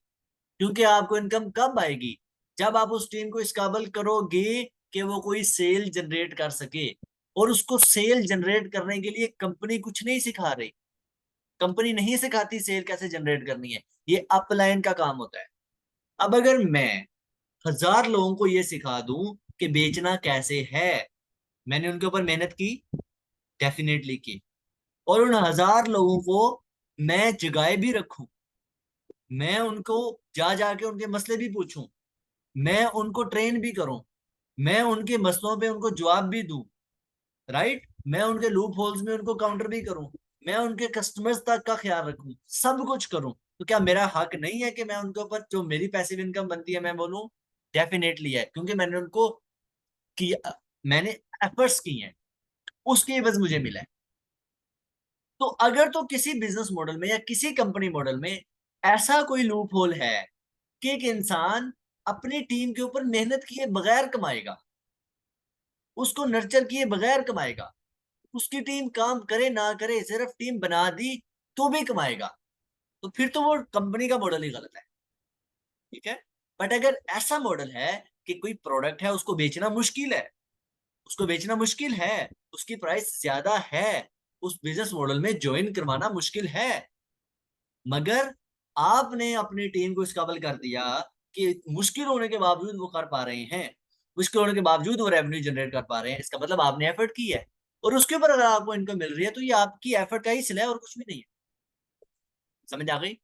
क्योंकि आपको इनकम कब आएगी? जब आप उस टीम को इस काबिल करोगे कि वो कोई सेल जनरेट कर सके, और उसको सेल जनरेट करने के लिए कंपनी कुछ नहीं सिखा रही, कंपनी नहीं सिखाती सेल कैसे जनरेट करनी है, ये अपलाइन का काम होता है। अब अगर मैं 1000 लोगों को ये सिखा दूं कि बेचना कैसे है, मैंने उनके ऊपर मेहनत की, डेफिनेटली की, और उन 1000 लोगों को मैं जगाए भी रखूं, मैं उनको जा जाके उनके मसले भी पूछूं, मैं उनको ट्रेन भी करूं, मैं उनके मसलों पे उनको जवाब भी दूं, राइट, मैं उनके लूप होल्स में उनको काउंटर भी करूं, मैं उनके कस्टमर्स तक का ख्याल रखूं, सब कुछ करूं, तो क्या मेरा हक नहीं है कि मैं उनके ऊपर जो मेरी पैसिव इनकम बनती है मैं बोलूं? डेफिनेटली है, क्योंकि मैंने उनको किया, मैंने एफर्ट्स किए हैं, उसके एवज मुझे मिला है। तो अगर तो किसी बिजनेस मॉडल में या किसी कंपनी मॉडल में ऐसा कोई लूप होल है कि एक इंसान अपनी टीम के ऊपर मेहनत किए बगैर कमाएगा, उसको नर्चर किए बगैर कमाएगा, उसकी टीम काम करे ना करे, सिर्फ टीम बना दी तो भी कमाएगा, तो फिर तो वो कंपनी का मॉडल ही गलत है, ठीक है। बट अगर ऐसा मॉडल है कि कोई प्रोडक्ट है, उसको बेचना मुश्किल है, उसको बेचना मुश्किल है, उसकी प्राइस ज्यादा है, उस बिजनेस मॉडल में ज्वाइन करवाना मुश्किल है, मगर आपने अपनी टीम को इस काबिल कर दिया कि मुश्किल होने के बावजूद वो कर पा रहे हैं, मुश्किल होने के बावजूद वो रेवेन्यू जनरेट कर पा रहे हैं, इसका मतलब आपने एफर्ट की है, और उसके ऊपर अगर आपको इनकम मिल रही है, तो ये आपकी एफर्ट का ही सिला है और कुछ भी नहीं है। समझ आ गई?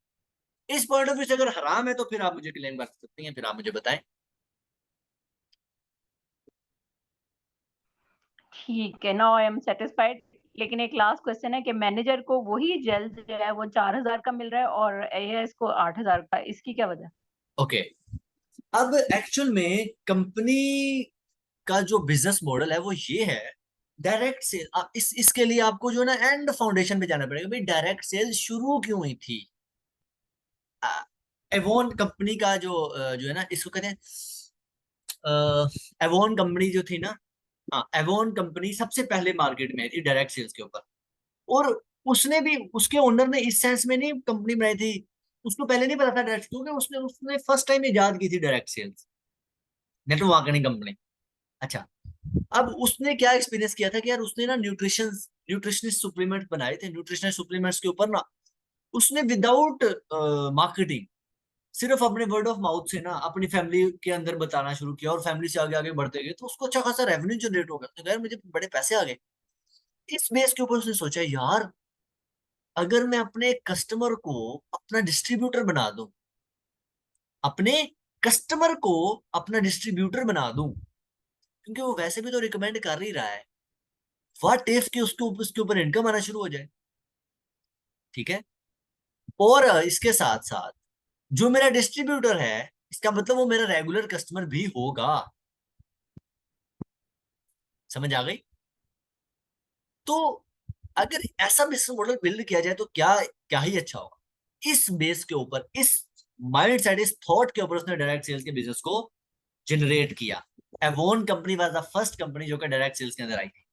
इस पॉइंट ऑफ व्यू से अगर हराम है तो फिर आप मुझे क्लेम कर सकती हैं, फिर आप मुझे बताएं। ठीक है, नाउ आई एम सेटिस्फाइड। लेकिन एक लास्ट क्वेश्चन है कि मैनेजर को वही जल्द जो है वो 4,000 का मिल रहा है और एएस को 8,000 का, इसकी क्या वजह? ओके, अब एक्चुअल में कंपनी का जो बिजनेस मॉडल है वो ये है, डायरेक्ट सेल। इसके लिए आपको जो है ना एंड फाउंडेशन पे जाना पड़ेगा, भाई डायरेक्ट सेल शुरू क्यों हुई थी। एवोन कंपनी का जो है ना, इसको कहते हैं एवोन कंपनी जो थी ना, हाँ एवोन कंपनी सबसे पहले मार्केट में आई थी डायरेक्ट सेल्स के ऊपर। और उसने भी, उसके ओनर ने इस सेंस में नहीं कंपनी बनाई थी, उसको पहले नहीं पता था डायरेक्ट, क्योंकि उसने उसने फर्स्ट टाइम इजाद की थी direct sales, network marketing company. अच्छा, अब उसने क्या एक्सपीरियंस किया था कि यार उसने ना न्यूट्रिशनिस्ट सप्लीमेंट बनाए थे, न्यूट्रिशनल सप्लीमेंट्स के ऊपर ना उसने विदाउट मार्केटिंग सिर्फ अपने वर्ड ऑफ माउथ से ना अपनी फैमिली के अंदर बताना शुरू किया, और फैमिली से आगे आगे बढ़ते गए, तो उसको अच्छा खासा रेवेन्यू जनरेट हो गया। तो यार मुझे बड़े पैसे आ गए। इस बेस के ऊपर उसने सोचा यार, अगर मैं अपने कस्टमर को अपना डिस्ट्रीब्यूटर बना दूं, अपने कस्टमर को अपना डिस्ट्रीब्यूटर बना दूं, क्योंकि वो वैसे भी तो रिकमेंड कर ही रहा है, व्हाट इफ कि उसके ऊपर इनकम आना शुरू हो जाए। ठीक है, और इसके साथ साथ जो मेरा डिस्ट्रीब्यूटर है, इसका मतलब वो मेरा रेगुलर कस्टमर भी होगा। समझ आ गई? तो अगर ऐसा बिजनेस मॉडल बिल्ड किया जाए तो क्या क्या ही अच्छा होगा। इस बेस के ऊपर, इस माइंड सेट, इस थॉट के ऊपर उसने डायरेक्ट सेल्स के बिजनेस को जनरेट किया। Avon company was the first company जो कि डायरेक्ट सेल्स के अंदर आई थी।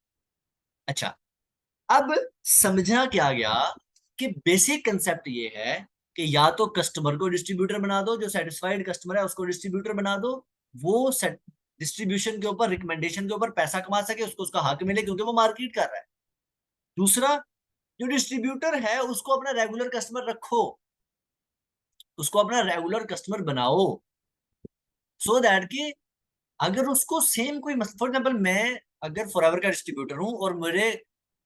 अच्छा, अब समझा क्या गया कि बेसिक कंसेप्ट ये है कि या तो कस्टमर को डिस्ट्रीब्यूटर बना दो, जो सेटिस्फाइड कस्टमर है उसको डिस्ट्रीब्यूटर बना दो, वो डिस्ट्रीब्यूशन के ऊपर, रिकमेंडेशन के ऊपर पैसा कमा सके, उसको उसका हक मिले क्योंकि वो मार्केट कर रहा है। दूसरा, जो डिस्ट्रीब्यूटर है उसको अपना रेगुलर कस्टमर रखो, उसको अपना रेगुलर कस्टमर बनाओ, सो दैट कि अगर उसको सेम कोई, फॉर एग्जाम्पल मैं अगर फॉरएवर का डिस्ट्रीब्यूटर हूं और मुझे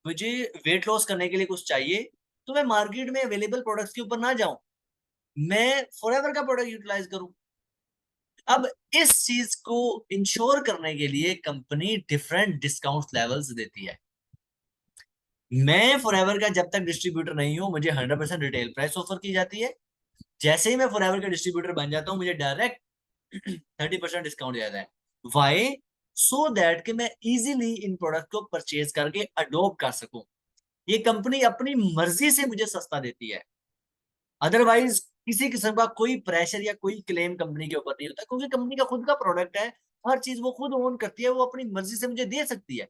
मुझे वेट लॉस करने के लिए कुछ चाहिए, तो मैं मार्केट में अवेलेबल प्रोडक्ट्स के ऊपर ना जाऊं, मैं फॉरएवर का प्रोडक्ट यूटिलाइज करूं। अब इस चीज को इंश्योर करने के लिए कंपनी डिफरेंट डिस्काउंट लेवल्स देती है। मैं फॉरएवर का जब तक डिस्ट्रीब्यूटर नहीं हूं, मुझे 100% रिटेल प्राइस ऑफर की जाती है। जैसे ही मैं फॉरएवर का डिस्ट्रीब्यूटर बन जाता हूं, मुझे डायरेक्ट 30% डिस्काउंट दिया जाता है। वाई? सो दैट कि मैं इजीली इन प्रोडक्ट को परचेज करके अडोप्ट कर सकूं। ये कंपनी अपनी मर्जी से मुझे सस्ता देती है, अदरवाइज किसी किस्म का कोई प्रेशर या कोई क्लेम कंपनी के ऊपर नहीं होता, क्योंकि कंपनी का खुद का प्रोडक्ट है, हर चीज वो खुद ओन करती है, वो अपनी मर्जी से मुझे दे सकती है,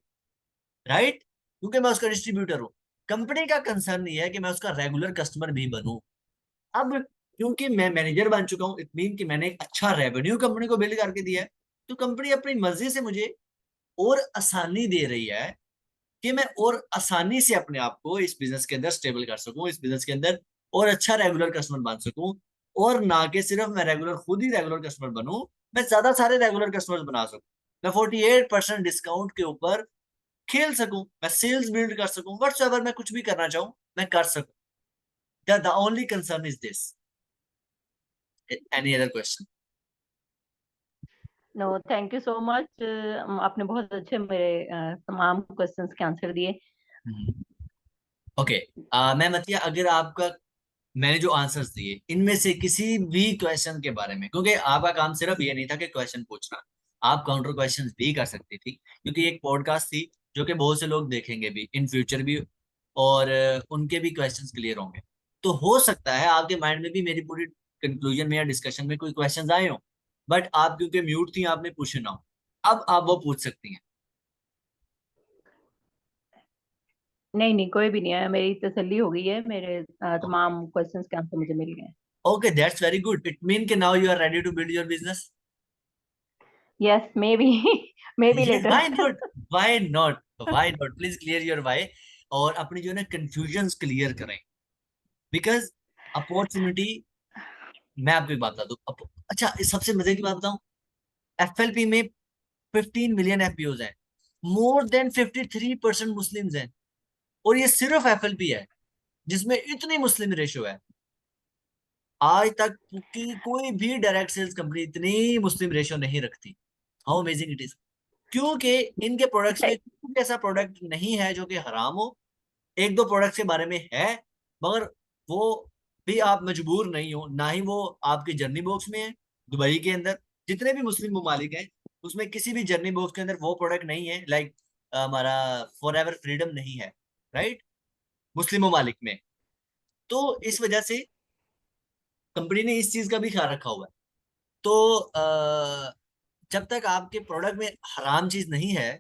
राइट? क्योंकि मैं उसका डिस्ट्रीब्यूटर हूँ। कंपनी का कंसर्न ये है कि मैं उसका रेगुलर कस्टमर भी बनूं। अब क्योंकि मैं मैनेजर बन चुका हूं, इट मीन कि मैंने एक अच्छा रेवेन्यू कंपनी को बिल्ड करके दिया है, तो कंपनी अपनी मर्जी से मुझे और आसानी दे रही है कि मैं और आसानी से अपने आप को इस बिजनेस के अंदर स्टेबल कर सकूं, इस बिजनेस के अंदर और अच्छा रेगुलर कस्टमर बन सकूं। और ना कि सिर्फ मैं रेगुलर, खुद ही रेगुलर कस्टमर बनूं, मैं ज्यादा सारे रेगुलर कस्टमर्स बना सकूं, मैं 48% डिस्काउंट के ऊपर खेल सकूं, मैं सेल्स बिल्ड कर सकूं, व्हाटसोएवर मैं कुछ भी करना चाहूं मैं कर सकूं। The only concern is this. Any other question? No, thank you so much. आपने बहुत अच्छे मेरे तमाम क्वेश्चंस के आंसर दिए। ओके, मैं मतिया, अगर आपका, मैंने जो आंसर्स दिए इनमें से किसी भी क्वेश्चन के बारे में, क्योंकि आपका काम सिर्फ ये नहीं था कि क्वेश्चन पूछना, आप काउंटर क्वेश्चंस भी कर सकती थी, क्योंकि एक पॉडकास्ट थी जो कि बहुत से लोग देखेंगे भी इन फ्यूचर भी, और उनके भी क्वेश्चंस क्लियर होंगे। तो हो सकता है आपके माइंड में भी मेरी पूरी कंक्लूजन में या डिस्कशन में कोई क्वेश्चंस आए हो, बट आप क्योंकि म्यूट थी, आपने पूछे ना हो, अब आप वो पूछ सकती हैं। नहीं नहीं, कोई भी नहीं है, मेरी तसल्ली हो गई है, मेरे तमाम क्वेश्चंस के आंसर मुझे मिल गए। Okay, that's very good, it mean कि now you are ready to build your business. Yes, may be may be Yes, why later. not? Why not? Why not? Please clear your why, और अपनी जो है ना confusions clear करें, because opportunity, मैं आपको एक बात बता दूं, अच्छा इस सबसे मजे की बात बताऊं, एफएलपी में 15 मिलियन एफपीओज हैं, मोर देन 53% मुस्लिम्स हैं, और ये सिर्फ एफएलपी है जिसमें इतनी मुस्लिम रेशो है। आज तक की कोई भी डायरेक्ट सेल्स कंपनी इतनी मुस्लिम रेशो नहीं रखती। How amazing it is! क्योंकि इनके प्रोडक्ट्स अच्छा, में कोई ऐसा प्रोडक्ट नहीं है जो कि हराम हो, एक दो प्रोडक्ट्स के बारे में है, मगर वो भी आप मजबूर नहीं हो, ना ही वो आपके जर्नी बॉक्स में है। दुबई के अंदर जितने भी मुस्लिम ममालिक हैं उसमें किसी भी जर्नी बॉक्स के अंदर वो प्रोडक्ट नहीं है, लाइक हमारा फॉरएवर फ्रीडम नहीं है, राइट, मुस्लिम ममालिक में। तो इस वजह से कंपनी ने इस चीज का भी ख्याल रखा हुआ है। तो जब तक आपके प्रोडक्ट में हराम चीज नहीं है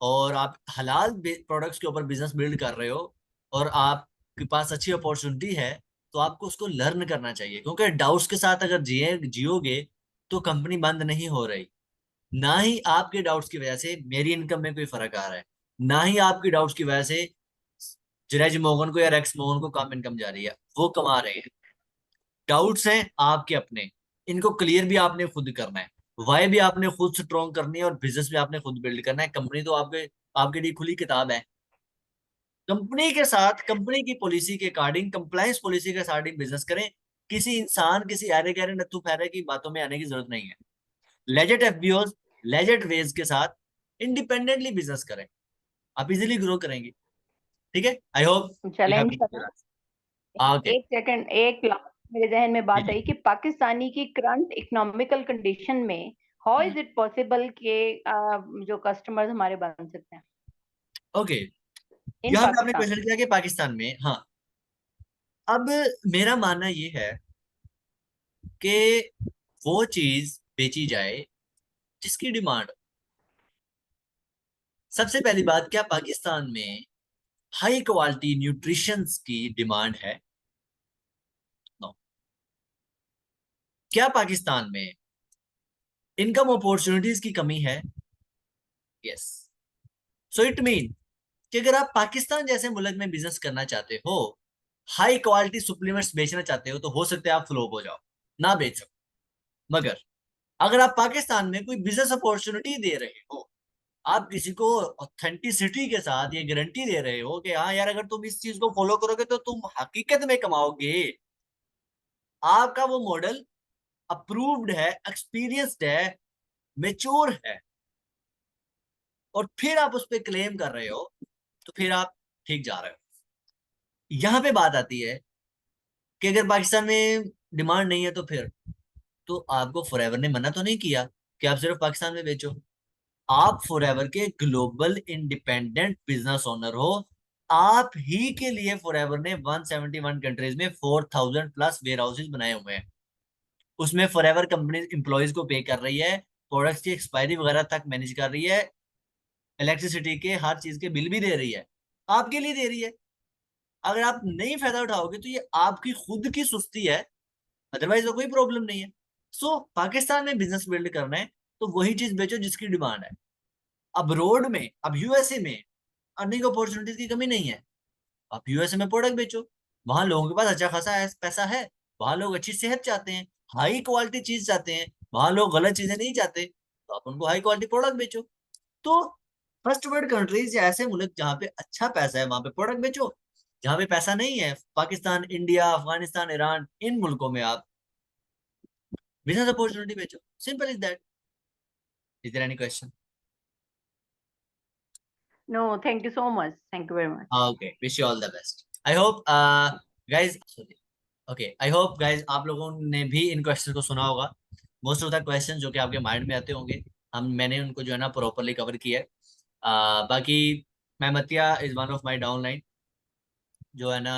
और आप हलाल प्रोडक्ट्स के ऊपर बिजनेस बिल्ड कर रहे हो और आपके पास अच्छी अपॉर्चुनिटी है, तो आपको उसको लर्न करना चाहिए, क्योंकि डाउट्स के साथ अगर जियोगे तो कंपनी बंद नहीं हो रही। ना ही आपके डाउट्स की वजह से मेरी इनकम में कोई फर्क आ रहा है, ना ही आपकी डाउट्स की वजह से जरेज मोगन को या रेक्स मोगन को कम इनकम जा रही है, वो कमा रहे हैं। डाउट्स हैं आपके अपने, इनको क्लियर भी आपने खुद करना है, वाई भी आपने खुद स्ट्रॉन्ग करनी है और बिजनेस भी आपने खुद बिल्ड करना है। कंपनी तो आपके आपके लिए खुली किताब है। कंपनी के साथ, कंपनी की पॉलिसी के अकॉर्डिंग, कंप्लायंस पॉलिसी के अकॉर्डिंग बिजनेस करें। किसी इंसान, किसी अरे गहरे नत्थु फहरे की बातों में आने की जरूरत नहीं है। लेजेट एफबीओज, लेजेट वेज के साथ इंडिपेंडेंटली बिजनेस करें, आप इजीली ग्रो करेंगे। ठीक है, I hope you have challenge clear. करना। ओके। एक सेकंड, एक लास्ट मेरे जहन में जी बात जी। आई कि पाकिस्तानी की करंट इकोनॉमिकल कंडीशन में हाउ इज इट पॉसिबल कि जो कस्टमर्स हमारे बन सकते हैं ओके, इन यहाँ पे आपने पाकिस्तान। क्वेश्चन किया कि पाकिस्तान में, हाँ, अब मेरा मानना ये है कि वो चीज बेची जाए जिसकी डिमांड। सबसे पहली बात, क्या पाकिस्तान में हाई क्वालिटी न्यूट्रिशंस की डिमांड है? नो। क्या पाकिस्तान में इनकम अपॉर्चुनिटीज की कमी है? यस। सो इट मीन कि अगर आप पाकिस्तान जैसे मुल्क में बिजनेस करना चाहते हो, हाई क्वालिटी सप्लीमेंट्स बेचना चाहते हो, तो हो सकता है आप फ्लॉप हो जाओ, ना बेच सको। मगर अगर आप पाकिस्तान में कोई बिजनेस अपॉर्चुनिटी दे रहे हो, आप किसी को ऑथेंटिसिटी के साथ ये गारंटी दे रहे हो कि हाँ यार, अगर तुम इस चीज को फॉलो करोगे तो तुम हकीकत में कमाओगे, आपका वो मॉडल अप्रूव्ड है, एक्सपीरियंस्ड है, मेच्योर है, और फिर आप उस पर क्लेम कर रहे हो, तो फिर आप ठीक जा रहे हो। यहाँ पे बात आती है कि अगर पाकिस्तान में डिमांड नहीं है तो फिर, तो आपको फॉरएवर ने मना तो नहीं किया कि आप सिर्फ पाकिस्तान में बेचो। आप फॉरएवर के ग्लोबल इंडिपेंडेंट बिजनेस ओनर हो। आप ही के लिए फॉरएवर ने 171 कंट्रीज में 4000 प्लस वेयर हाउसेज बनाए हुए हैं। उसमें फॉरएवर कंपनी इंप्लॉयज को पे कर रही है, प्रोडक्ट्स की एक्सपायरी वगैरह तक मैनेज कर रही है, इलेक्ट्रिसिटी के हर चीज के बिल भी दे रही है, आपके लिए दे रही है। अगर आप नहीं फायदा उठाओगे तो ये आपकी खुद की सुस्ती है, अदरवाइज तो कोई प्रॉब्लम नहीं है। सो पाकिस्तान में बिजनेस बिल्ड करना है तो वही चीज बेचो जिसकी डिमांड है। अब रोड में, अब यूएसए में अर्निंग अपॉर्चुनिटीज की कमी नहीं है, आप यूएसए में प्रोडक्ट बेचो। वहां लोगों के पास अच्छा खासा पैसा है, वहां लोग अच्छी सेहत चाहते हैं, हाई क्वालिटी चीज चाहते हैं, वहां लोग गलत चीजें नहीं चाहते, तो आप उनको हाई क्वालिटी प्रोडक्ट बेचो। तो फर्स्ट वर्ल्ड कंट्रीज या ऐसे मुल्क जहाँ पे अच्छा पैसा है वहां पे प्रोडक्ट बेचो। जहाँ पे पैसा नहीं है, पाकिस्तान, इंडिया, अफगानिस्तान, ईरान, इन मुल्कों में आप बिजनेस अपॉर्चुनिटी बेचो। Simple is that. Is there any question? No, thank you so much, thank you very much. Okay, wish you all the best. I hope guys, okay, I hope guys आप लोगों ने भी इन question को सुना होगा। Most of the question जो कि आपके माइंड में आते होंगे, मैंने उनको जो है ना प्रॉपरली कवर किया है। बाकी मेहमतिया is one of my downline, जो है ना,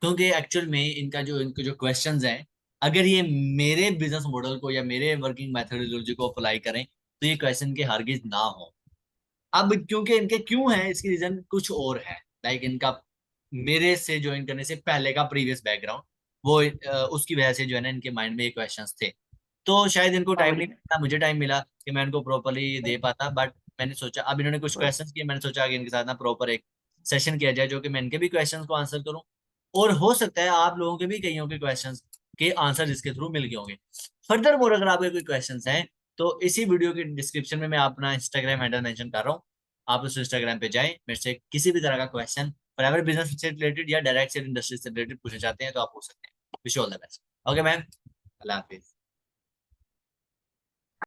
क्योंकि एक्चुअल में इनके जो क्वेश्चंस हैं, अगर ये मेरे बिजनेस मॉडल को या मेरे वर्किंग मेथोडोलॉजी को अप्लाई करें तो ये क्वेश्चन के हरगिज ना हो। अब क्योंकि इनके क्यों है, इसकी रीजन कुछ और है, लाइक इनका मेरे से ज्वाइन करने से पहले का प्रीवियस बैकग्राउंड, वो उसकी वजह से जो है ना इनके माइंड में ये क्वेश्चंस थे। तो शायद इनको बहुत टाइम नहीं बढ़िया। मिला, मुझे टाइम मिला कि मैं इनको प्रॉपरली दे पाता, बट मैंने सोचा अब इन्होंने कुछ गुड। क्वेश्चंस किए, मैंने सोचा कि इनके साथ ना प्रॉपर एक सेशन किया जाए जो कि मैं इनके भी क्वेश्चंस को आंसर करूं, और हो सकता है आप लोगों के भी कईयों के क्वेश्चंस के आंसर इसके थ्रू मिल गए होंगे। फर्दर मोर अगर आपके कोई क्वेश्चंस हैं तो इसी वीडियो के डिस्क्रिप्शन में मैं अपना इंस्टाग्राम हैंडल मेंशन कर रहा हूँ, आप उस इंस्टाग्राम पे जाएं, मेरे से किसी भी तरह का क्वेश्चन प्राइवेट बिजनेस से रिलेटेड या डायरेक्ट सेल इंडस्ट्री से रिलेटेड पूछना चाहते हैं तो आप पूछ सकते हैं। Wish all the best. Okay ma'am, Allah Hafiz.